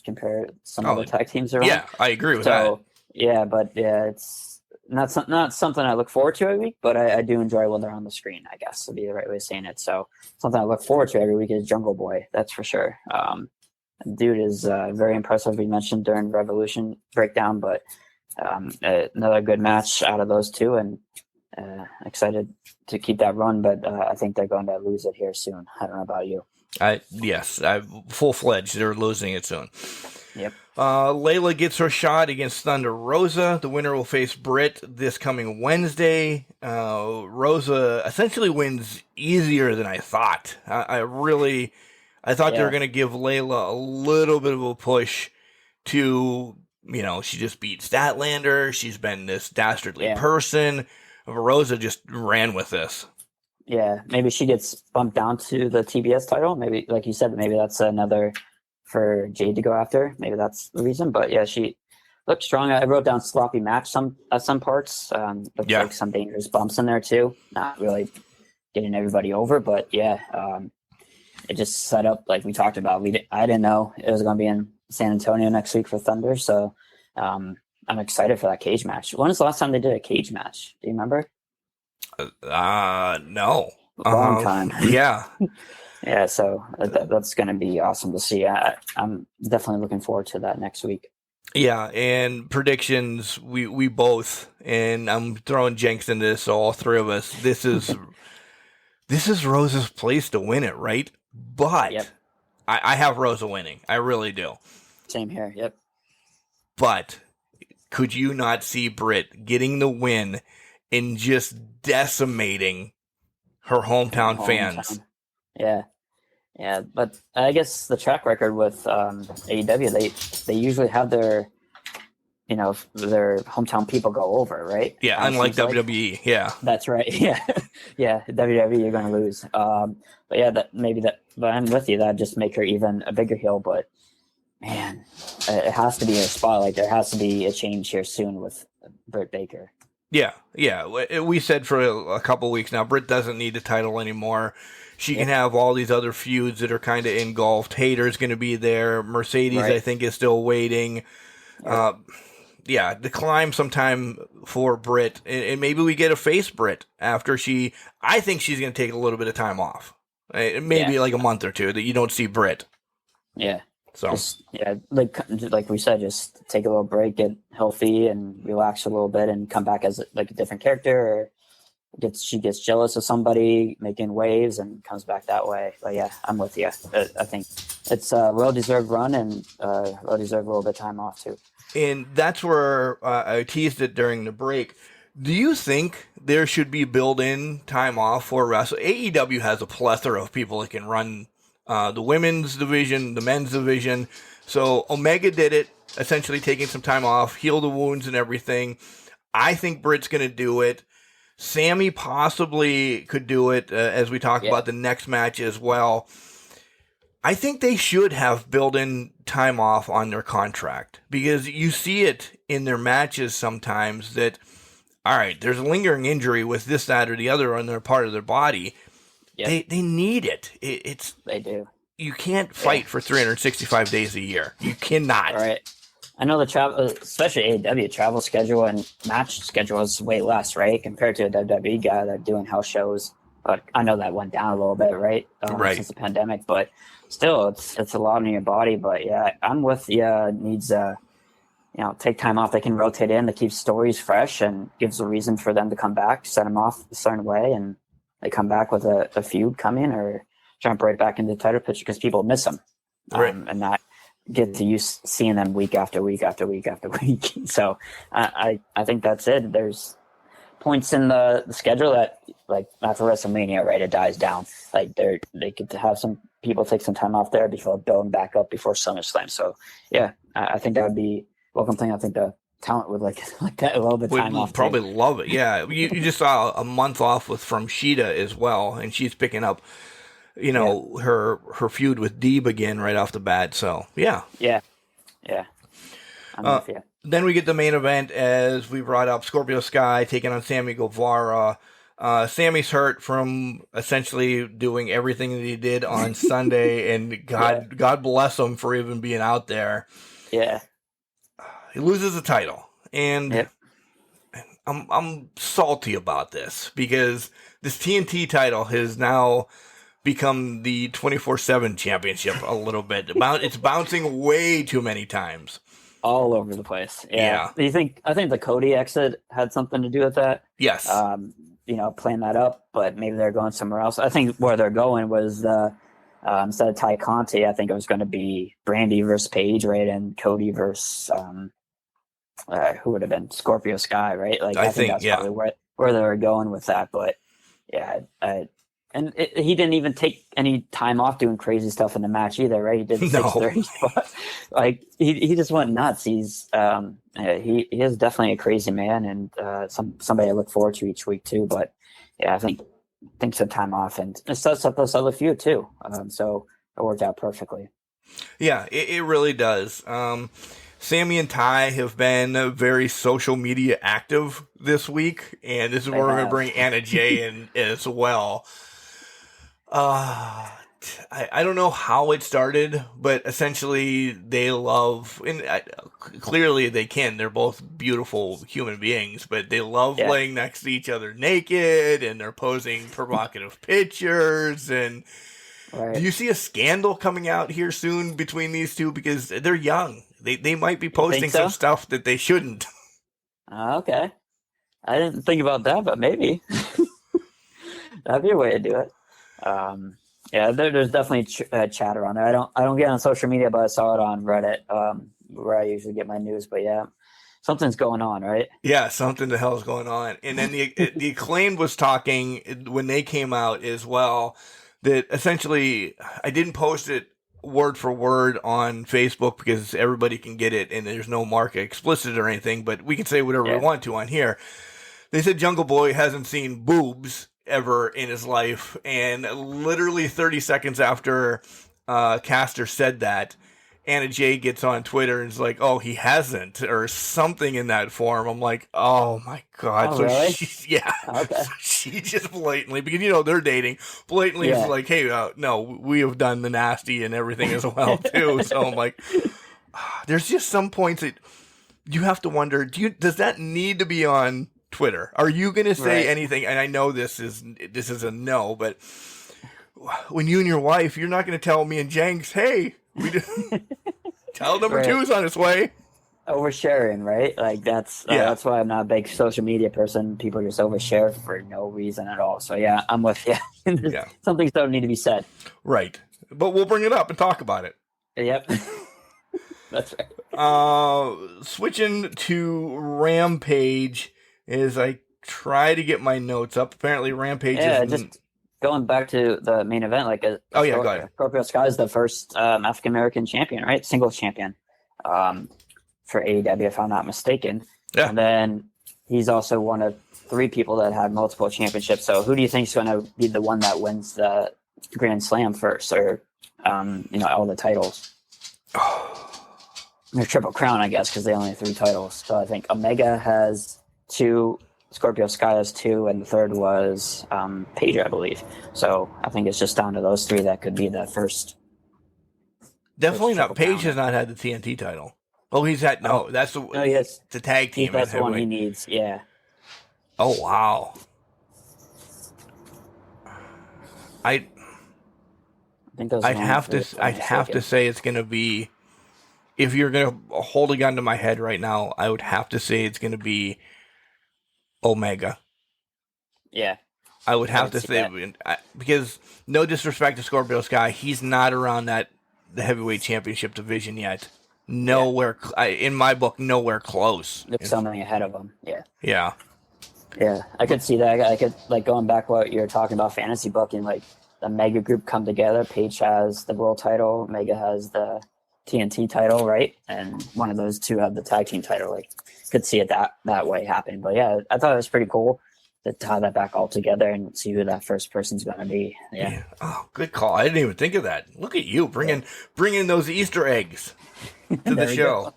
compared to some other tag teams around. Yeah, I agree with that. Yeah, but it's not something I look forward to every week, but I do enjoy when they're on the screen, I guess would be the right way of saying it. So something I look forward to every week is Jungle Boy, that's for sure. Dude is very impressive. We mentioned during Revolution breakdown, but another good match out of those two, and excited to keep that run, but I think they're going to lose it here soon. I don't know about you. Yes, full-fledged. They're losing it soon. Yep. Layla gets her shot against Thunder Rosa. The winner will face Britt this coming Wednesday. Rosa essentially wins easier than I thought. I thought they were going to give Layla a little bit of a push to, she just beat Statlander. She's been this dastardly person. Rosa just ran with this. Yeah, maybe she gets bumped down to the TBS title. Maybe, like you said, maybe that's another for Jade to go after. Maybe that's the reason. But yeah, she looked strong. I wrote down sloppy match at some parts. Like some dangerous bumps in there too. Not really getting everybody over, but yeah, it just set up like we talked about. I didn't know it was going to be in San Antonio next week for Thunder, so I'm excited for that cage match. When was the last time they did a cage match? Do you remember? No. Long time. Yeah. Yeah, so that's going to be awesome to see. I'm definitely looking forward to that next week. Yeah, and predictions, we both, and I'm throwing Jenks into this, so all three of us, this is Rosa's place to win it, right? But I have Rosa winning. I really do. Same here, yep. But could you not see Britt getting the win and just decimating her hometown fans. Yeah. Yeah, but I guess the track record with AEW, they usually have their hometown people go over, right? Yeah, unlike WWE. Like. Yeah, that's right. Yeah, yeah. WWE, you're going to lose. But yeah, but I'm with you. That just make her even a bigger heel. But man, it has to be a spotlight. There has to be a change here soon with Britt Baker. Yeah. We said for a couple weeks now, Britt doesn't need a title anymore. She can have all these other feuds that are kind of engulfed. Hayter's going to be there. Mercedes, right. I think, is still waiting. The climb sometime for Britt. And maybe we get a face Britt after I think she's going to take a little bit of time off. Maybe like a month or two that you don't see Britt. Yeah. So like we said, just take a little break, get healthy, and relax a little bit, and come back as like a different character. Or she gets jealous of somebody making waves and comes back that way. But yeah, I'm with you. I think it's a well-deserved run and well-deserved a little bit of time off too. And that's where I teased it during the break. Do you think there should be built-in time off for wrestling? AEW has a plethora of people that can run the women's division, the men's division. So Omega did it, essentially taking some time off, heal the wounds and everything. I think Britt's going to do it. Sammy possibly could do it, as we talk about the next match as well. I think they should have built-in time off on their contract, because you see it in their matches sometimes that, all right, there's a lingering injury with this, that, or the other on their part of their body. Yep. They need it. They do. You can't fight for 365 days a year. You cannot. All right. I know the travel, especially AEW travel schedule and match schedule is way less, right, compared to a WWE guy that's doing house shows. But I know that went down a little bit, right, since the pandemic. But still, it's a lot on your body. But yeah, I'm with you. Needs take time off. They can rotate in to keep stories fresh and gives a reason for them to come back, set them off a certain way, and they come back with a feud coming or jump right back into the title picture because people miss them, and not get to use seeing them week after week after week after week. So I think that's it. There's points in the schedule that, like, after WrestleMania, right, it dies down. Like they could have some people take some time off there before building back up before SummerSlam. So yeah, I think that would be a welcome thing. I think the talent would like that a little bit time off. Probably love it. Yeah, you just saw a month off from Sheeta as well, and she's picking up her feud with Deeb again right off the bat. So yeah. I'm with you. Then we get the main event, as we brought up, Scorpio Sky taking on Sammy Guevara. Sammy's hurt from essentially doing everything that he did on Sunday, and God bless him for even being out there. Yeah. He loses the title, and I'm salty about this because this TNT title has now become the 24/7 championship a little bit. It's bouncing way too many times. All over the place. Yeah. I think the Cody exit had something to do with that. Yes. Playing that up, but maybe they're going somewhere else. I think where they're going was instead of Ty Conti, I think it was going to be Brandy versus Paige, right? And Cody versus who would have been Scorpio Sky, right? Like I think that's probably where they were going with that. But yeah, he didn't even take any time off doing crazy stuff in the match either, right? He did 6:30, but like he just went nuts. He's he is definitely a crazy man, and somebody I look forward to each week too. But yeah, I think some time off, and it sets up this other feud too. So it worked out perfectly. Yeah, it really does. Sammy and Ty have been very social media active this week, and this is where we're going to bring Anna Jay in as well. I don't know how it started, but essentially they love, and clearly they can. They're both beautiful human beings, but they love laying next to each other naked, and they're posing provocative pictures. And do you see a scandal coming out here soon between these two? Because they're young. They might be posting some stuff that they shouldn't. Okay. I didn't think about that, but maybe. That'd be a way to do it. There's definitely chatter on there. I don't get on social media, but I saw it on Reddit, where I usually get my news. But yeah, something's going on, right? Yeah, something the hell is going on. And then the Acclaimed was talking when they came out as well, that essentially I didn't post it word for word on Facebook because everybody can get it and there's no mark explicit or anything, but we can say whatever we want to on here. They said Jungle Boy hasn't seen boobs ever in his life, and literally 30 seconds after Caster said that, Anna Jay gets on Twitter and is like, "Oh, he hasn't," or something in that form. I'm like, "Oh my god!" Oh, so really? Okay. So she just blatantly, because they're dating, blatantly is like, "Hey, no, we have done the nasty and everything as well too." So I'm like, there's just some points that you have to wonder: does that need to be on Twitter? Are you going to say anything? And I know this is a no, but when you and your wife, you're not going to tell me and Jenks, "Hey, we just tell number 2's on its way." Oversharing, right? Like that's why I'm not a big social media person. People just overshare for no reason at all. So yeah, I'm with you. Some things don't need to be said. Right, but we'll bring it up and talk about it. Yep, that's right. Switching to Rampage as I try to get my notes up. Apparently, Rampage is just going back to the main event. Go ahead. Scorpio Sky is the first African American champion, right? Singles champion for AEW, if I'm not mistaken. Yeah. And then he's also one of 3 people that had multiple championships. So who do you think is going to be the one that wins the Grand Slam first, or all the titles? The Triple Crown, I guess, because they only have 3 titles. So I think Omega has 2, Scorpio Sky has 2, and the third was Paige, I believe. So I think it's just down to those 3 that could be the first. Definitely not. Paige has not had the TNT title. Oh, he's had that's the tag team. That's the one he needs. Yeah. Oh wow. I'd have to say it's going to be, if you're going to hold a gun to my head right now, I would have to say it's going to be Omega. Yeah. I would have to say, because no disrespect to Scorpio Sky, he's not around the heavyweight championship division yet. Nowhere, in my book, nowhere close. There's something ahead of him. Yeah. Yeah. Yeah, I could see that. I could, going back what you're talking about, fantasy booking, the Mega group come together. Paige has the world title, Mega has the TNT title, right? And one of those 2 have the tag team title. Could see it that way happening. But yeah, I thought it was pretty cool to tie that back all together and see who that first person's going to be. Yeah. Oh, good call. I didn't even think of that. Look at you bringing those Easter eggs to the show.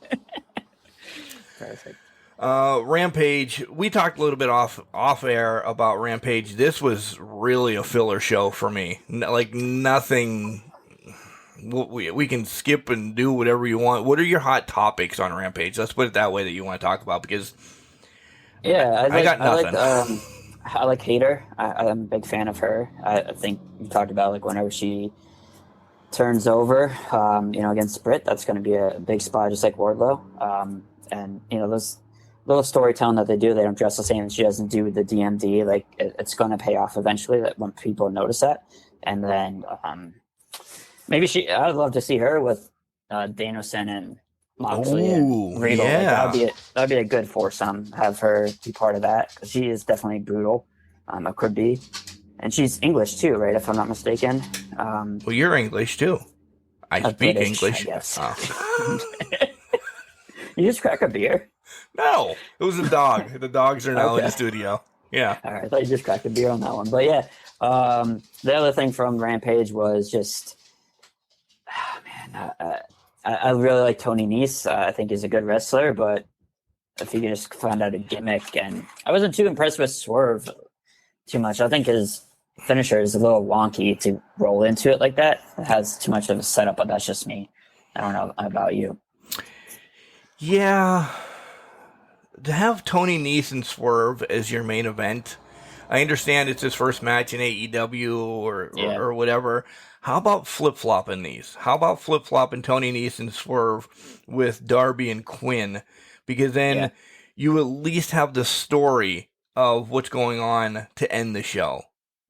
Perfect. Rampage. We talked a little bit off air about Rampage. This was really a filler show for me. Nothing. We can skip and do whatever you want. What are your hot topics on Rampage? Let's put it that way that you want to talk about, because I got nothing. I like Hater. I'm a big fan of her. I think you talked about whenever she turns over, against Britt, that's going to be a big spot, just like Wardlow. And those little storytelling that they do, they don't dress the same. She doesn't do the DMD. It's going to pay off eventually. That when people notice that, and then maybe I'd love to see her with Danielson and Moxley and Regal. Yeah. That'd be a good foursome. Have her be part of that, because she is definitely brutal. It could be, and she's English too, right? If I'm not mistaken. Well, you're English too. I speak British, English. I guess. Oh. You just crack a beer? No, it was a dog. The dogs are now in the studio. Yeah. All right, I thought you just cracked a beer on that one, but yeah. The other thing from Rampage was just, I really like Tony Nese. I think he's a good wrestler, but if you could just find out a gimmick, and I wasn't too impressed with Swerve too much. I think his finisher is a little wonky to roll into it like that. It has too much of a setup, but that's just me. I don't know about you. Yeah. To have Tony Nese and Swerve as your main event, I understand it's his first match in AEW or whatever. How about flip-flopping these? How about flip-flopping Tony Nese and Swerve with Darby and Quinn? Because then you at least have the story of what's going on to end the show.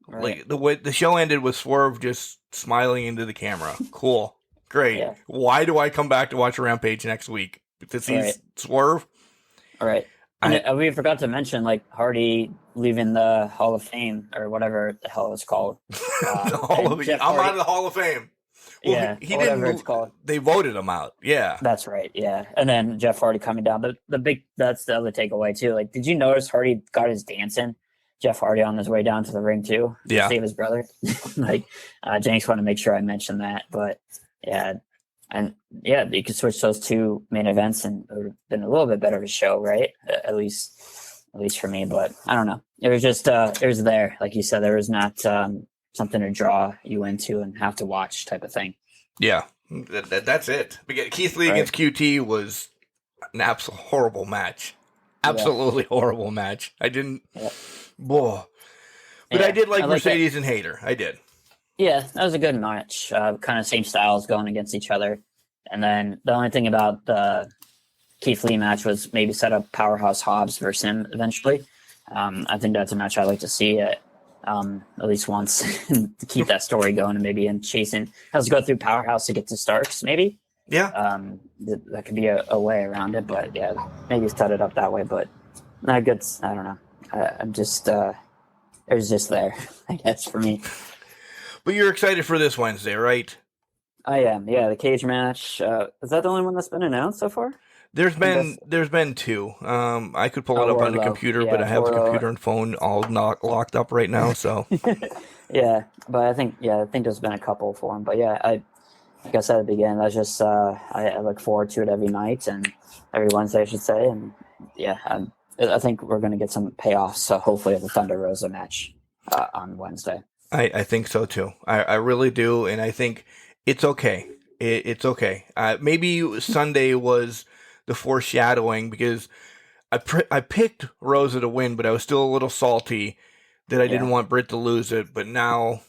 Right. Like the way the show ended with Swerve just smiling into the camera. Cool. Great. Yeah. Why do I come back to watch Rampage next week? To see Swerve? All right. And we forgot to mention, like, Hardy leaving the Hall of Fame or whatever the hell it's called. I'm out of the Hall of Fame. Well, yeah, he whatever didn't. It's called. They voted him out. Yeah, that's right. Yeah, and then Jeff Hardy coming down. That's the other takeaway too. Like, did you notice Hardy got his dance in? Jeff Hardy on his way down to the ring too. Yeah, to save his brother. Like, Jenks wanted to make sure I mentioned that, but yeah. And yeah, you could switch those two main events, and it would have been a little bit better of a show, right? At least for me. But I don't know. It was just it was there, like you said. There was not something to draw you into and have to watch type of thing. Yeah, that's it. Because Keith Lee against QT was an absolute horrible match. Absolutely horrible match. I didn't. Yeah. Whoa. But I did like Mercedes and Hayter. I did. Yeah, that was a good match. Kind of same styles going against each other. And then the only thing about the Keith Lee match was maybe set up Powerhouse Hobbs versus him eventually. I think that's a match I'd like to see at least once to keep that story going, and maybe chasing. Has to go through Powerhouse to get to Starks, maybe. Yeah. That could be a way around it, but yeah, maybe set it up that way. But not good. I don't know. I'm just it was just there, I guess, for me. But you're excited for this Wednesday, right? I am. Yeah, the cage match. Is that the only one that's been announced so far? There's been two. I could pull it up on the computer, but I have the computer and phone all locked up right now. So yeah, but I think there's been a couple for him. But yeah, like I said at the beginning, that's just I look forward to it every night and every Wednesday, I should say. And yeah, I think we're going to get some payoffs. So hopefully, the Thunder Rosa match on Wednesday. I think so too. I really do, and I think it's okay. It's okay. Maybe Sunday was the foreshadowing, because I picked Rosa to win, but I was still a little salty that I didn't want Britt to lose it. But now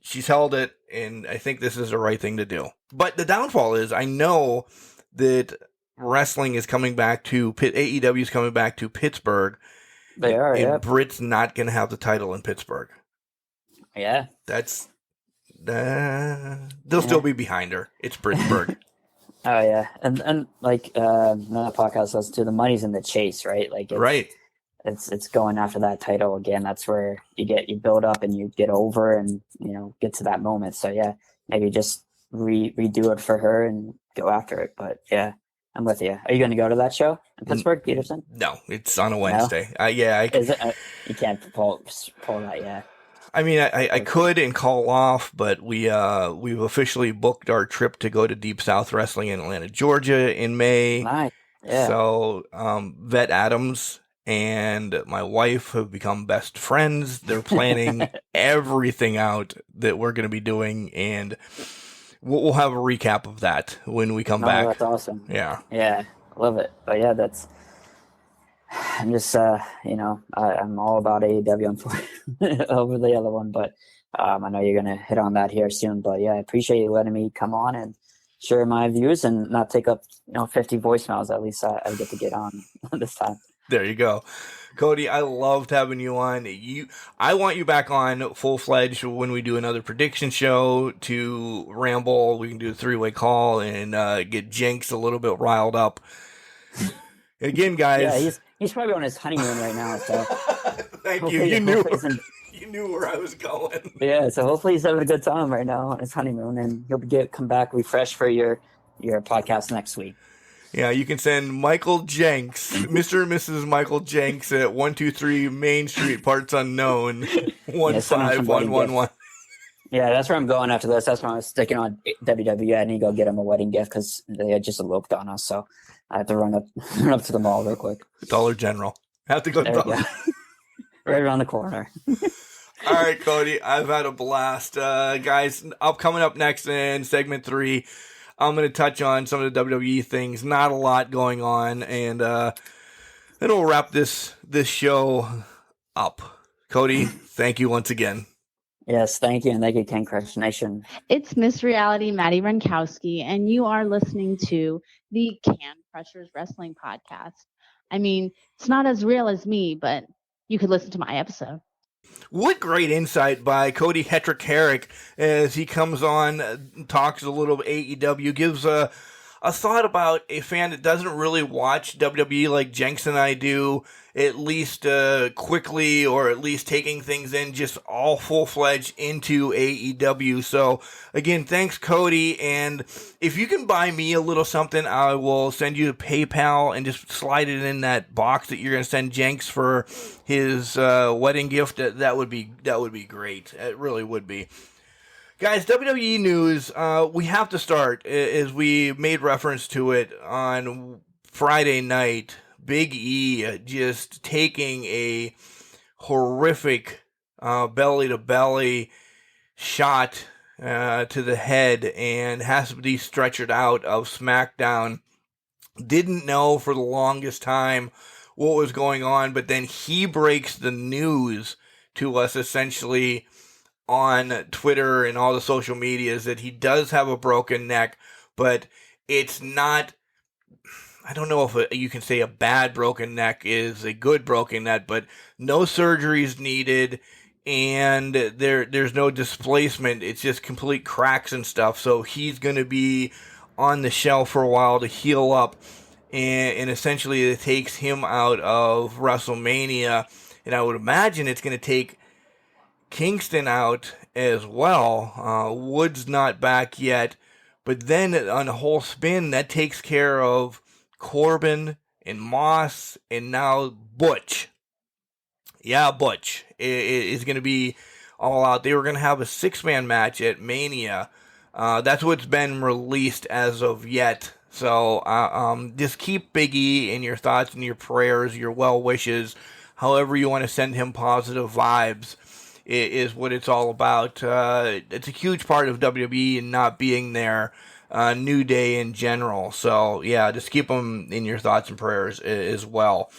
she's held it, and I think this is the right thing to do. But the downfall is, I know that wrestling is coming back to AEW is coming back to Pittsburgh. They are, and Britt's not going to have the title in Pittsburgh. Yeah, that's they'll still be behind her. It's Pittsburgh. Oh yeah, and like that podcast says too, the money's in the chase, right? Like it's going after that title again. That's where you build up and you get over and get to that moment. So yeah, maybe just redo it for her and go after it. But yeah, I'm with you. Are you going to go to that show in Pittsburgh, Peterson? No, it's on a Wednesday. No? Is it, you can't pull that yet. I mean, I could and call off, but we've officially booked our trip to go to Deep South Wrestling in Atlanta, Georgia in May. Nice. Yeah. So Vet Adams and my wife have become best friends. They're planning everything out that we're going to be doing, and we'll have a recap of that when we come back. That's awesome. Yeah. Yeah, love it. But yeah, I'm just, I'm all about AEW over the other one, but I know you're going to hit on that here soon. But yeah, I appreciate you letting me come on and share my views and not take up, 50 voicemails. At least I get to get on this time. There you go. Cody, I loved having you on. I want you back on full-fledged when we do another prediction show to ramble. We can do a 3-way call and get Jenks a little bit riled up. Again, guys. Yeah, he's probably on his honeymoon right now. So thank you. You knew where I was going. Yeah, so hopefully he's having a good time right now on his honeymoon, and he'll come back refreshed for your podcast next week. Yeah, you can send Michael Jenks, Mr. and Mrs. Michael Jenks at 123 Main Street, Parts Unknown, 15111. Yeah, that's where I'm going after this. That's why I was sticking on WWE. I need to go get him a wedding gift because they had just eloped on us. So I have to run up to the mall real quick. Dollar General. Have to go to Dollar right around the corner. All right, Cody. I've had a blast. Guys, coming up next in segment 3, I'm going to touch on some of the WWE things. Not a lot going on. And then we'll wrap this show up. Cody, thank you once again. Yes, thank you, and thank you, Can Crush Nation. It's Miss Reality, Maddie Ronkowski, and you are listening to the Can Crushers Wrestling Podcast. I mean, it's not as real as me, but you could listen to my episode. What great insight by Cody Hettrick as he comes on, talks a little AEW, gives a a thought about a fan that doesn't really watch WWE like Jenks and I do, at least quickly, or at least taking things in just all full-fledged into AEW. So, again, thanks, Cody. And if you can buy me a little something, I will send you a PayPal and just slide it in that box that you're going to send Jenks for his wedding gift. That would be great. It really would be. Guys, WWE news, we have to start, as we made reference to it on Friday night. Big E just taking a horrific belly-to-belly shot to the head and has to be stretchered out of SmackDown. Didn't know for the longest time what was going on, but then he breaks the news to us essentially on Twitter and all the social medias that he does have a broken neck, but it's not, I don't know if you can say a bad broken neck is a good broken neck, but no surgeries needed, and there's no displacement. It's just complete cracks and stuff. So he's going to be on the shelf for a while to heal up, and essentially it takes him out of WrestleMania. And I would imagine it's going to take Kingston out as well. Wood's not back yet, but then on a whole spin, that takes care of Corbin and Moss and now Butch. Yeah, Butch is going to be all out. They were going to have a 6-man match at Mania. That's what's been released as of yet. So just keep Big E in your thoughts and your prayers, your well wishes, however you want to send him positive vibes. Is what it's all about. It's a huge part of WWE and not being there. New Day in general. So, yeah, just keep them in your thoughts and prayers as well.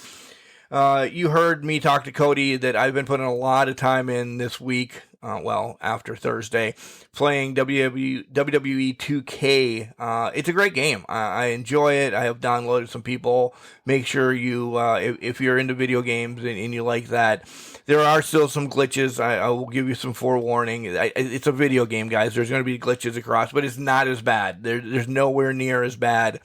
You heard me talk to Cody that I've been putting a lot of time in this week, after Thursday, playing WWE 2K. It's a great game. I enjoy it. I have downloaded some people. Make sure you, if you're into video games and you like that, there are still some glitches. I will give you some forewarning. It's a video game, guys. There's going to be glitches across, but it's not as bad. There's nowhere near as bad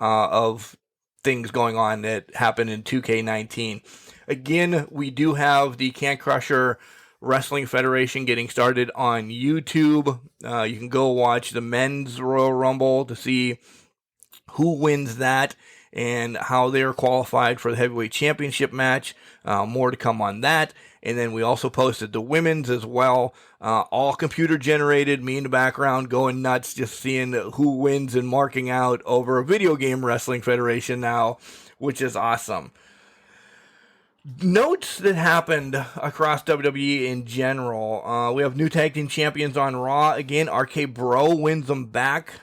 of things going on that happened in 2K19. Again, we do have the Can Crusher Wrestling Federation getting started on YouTube. You can go watch the Men's Royal Rumble to see who wins that and how they're qualified for the Heavyweight Championship match. More to come on that. And then we also posted the women's as well. All computer generated, me in the background going nuts, just seeing who wins and marking out over a video game wrestling federation now, which is awesome. Notes that happened across WWE in general. We have new tag team champions on Raw. Again, RK Bro wins them back.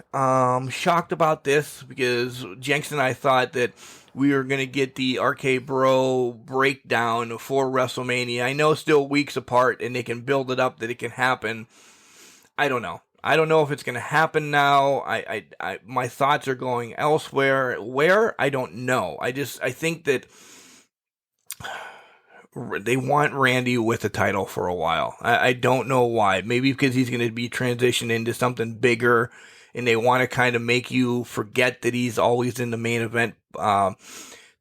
Shocked about this because Jenks and I thought that we were going to get the RK Bro breakdown for WrestleMania. I know still weeks apart and they can build it up that it can happen. I don't know. I don't know if it's going to happen now. My thoughts are going elsewhere. Where? I don't know. I think that they want Randy with the title for a while. I don't know why. Maybe because he's going to be transitioned into something bigger and they want to kind of make you forget that he's always in the main event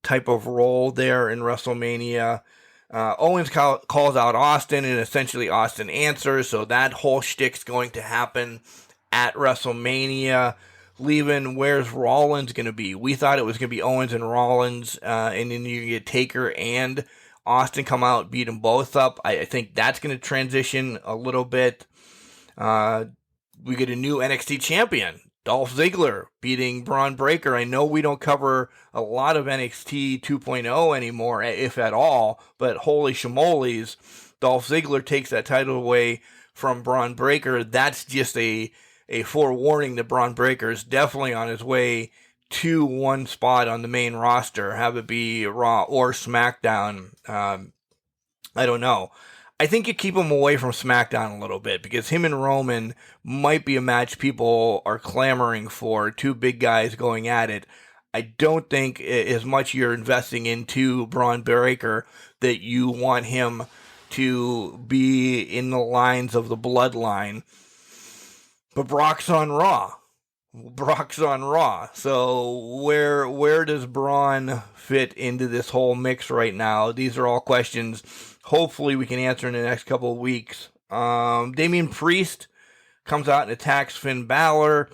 type of role there in WrestleMania. Owens calls out Austin, and essentially Austin answers, so that whole shtick's going to happen at WrestleMania. Leaving, where's Rollins going to be? We thought it was going to be Owens and Rollins, and then you get Taker and Austin come out, beat them both up. I think that's going to transition a little bit. We get a new NXT champion, Dolph Ziggler, beating Braun Breaker. I know we don't cover a lot of NXT 2.0 anymore, if at all, but holy shamoles, Dolph Ziggler takes that title away from Braun Breaker. That's just a forewarning that Braun Breaker is definitely on his way to one spot on the main roster, have it be Raw or SmackDown. I don't know. I think you keep him away from SmackDown a little bit because him and Roman might be a match people are clamoring for, two big guys going at it. I don't think as much you're investing into Braun Breaker that you want him to be in the lines of the bloodline. But Brock's on Raw. Brock's on Raw. So where does Braun fit into this whole mix right now? These are all questions hopefully we can answer in the next couple of weeks. Damian Priest comes out and attacks Finn Balor.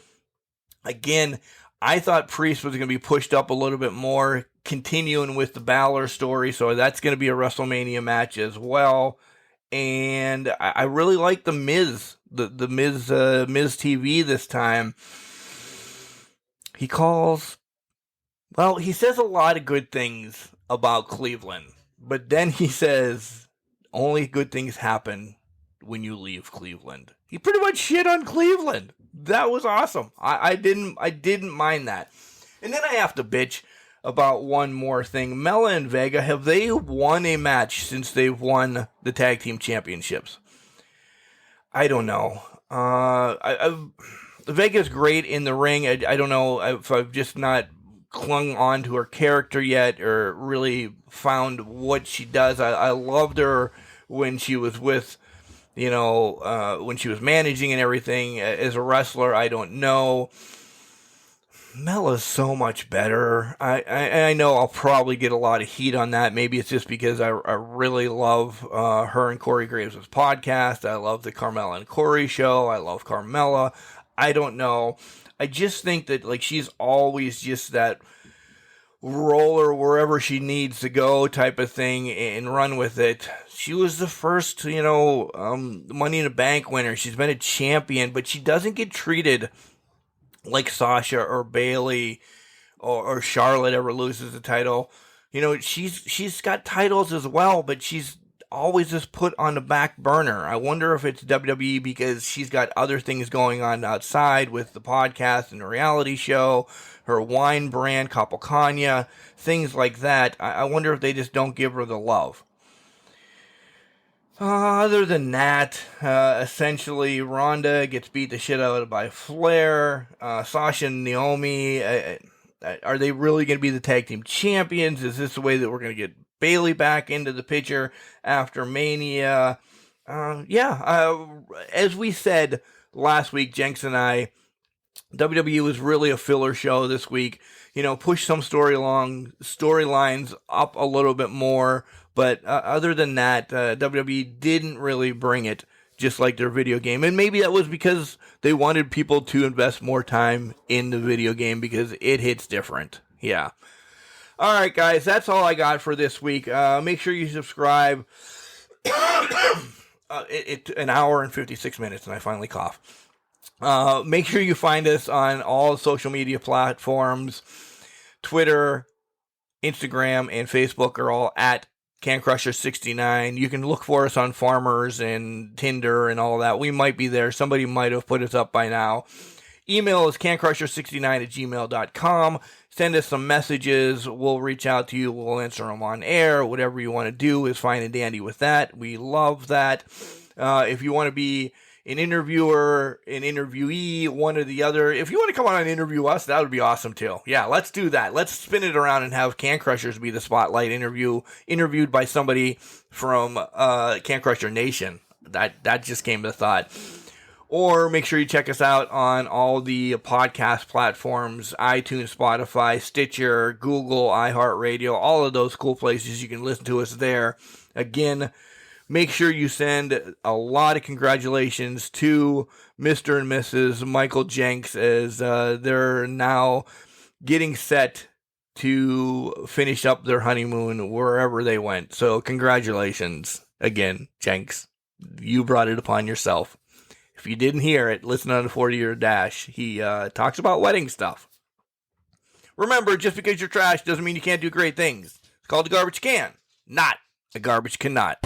Again, I thought Priest was going to be pushed up a little bit more, continuing with the Balor story, so that's going to be a WrestleMania match as well. And I really like the Miz, the Miz TV this time. He says a lot of good things about Cleveland, but then he says only good things happen when you leave Cleveland. He pretty much shit on Cleveland. That was awesome. I didn't mind that. And then I have to bitch about one more thing. Mella and Vega, have they won a match since they've won the tag team championships? I don't know. Vega's great in the ring. I don't know if I've just not clung on to her character yet or really found what she does. I loved her when she was with, when she was managing and everything. As a wrestler, I don't know. Mella's so much better. I know I'll probably get a lot of heat on that. Maybe it's just because I really love her and Corey Graves' podcast. I love the Carmella and Corey show. I love Carmella. I don't know. I just think that she's always just that roller wherever she needs to go type of thing and run with it. She was the first, Money in the Bank winner. She's been a champion, but she doesn't get treated like Sasha or Bayley or Charlotte ever loses the title. She's got titles as well, but she's always just put on the back burner. I wonder if it's WWE because she's got other things going on outside with the podcast and the reality show, her wine brand, Capocania, things like that. I wonder if they just don't give her the love. Other than that, essentially, Ronda gets beat the shit out of by Flair. Sasha and Naomi, are they really going to be the tag team champions? Is this the way that we're going to get Bayley back into the picture after Mania? As we said last week, Jenks and I, WWE was really a filler show this week. Push some storylines up a little bit more. But other than that, WWE didn't really bring it, just like their video game. And maybe that was because they wanted people to invest more time in the video game because it hits different. Yeah. All right, guys, that's all I got for this week. Make sure you subscribe. It's an hour and 56 minutes, and I finally cough. Make sure you find us on all social media platforms. Twitter, Instagram, and Facebook are all at CanCrusher69. You can look for us on Farmers and Tinder and all that. We might be there. Somebody might have put us up by now. Email is cancrusher69@gmail.com. Send us some messages. We'll reach out to you. We'll answer them on air. Whatever you want to do is fine and dandy with that. We love that. If you want to be an interviewer, an interviewee, one or the other. If you want to come on and interview us, that would be awesome too. Yeah, let's do that. Let's spin it around and have Can Crushers be the spotlight interviewed by somebody from Can Crusher Nation. That just came to thought. Or make sure you check us out on all the podcast platforms, iTunes, Spotify, Stitcher, Google, iHeartRadio, all of those cool places. You can listen to us there. Again, make sure you send a lot of congratulations to Mr. and Mrs. Michael Jenks as they're now getting set to finish up their honeymoon wherever they went. So congratulations again, Jenks. You brought it upon yourself. If you didn't hear it, listen on the 40-Year Dash. He talks about wedding stuff. Remember, just because you're trash doesn't mean you can't do great things. It's called a garbage can, not a garbage cannot.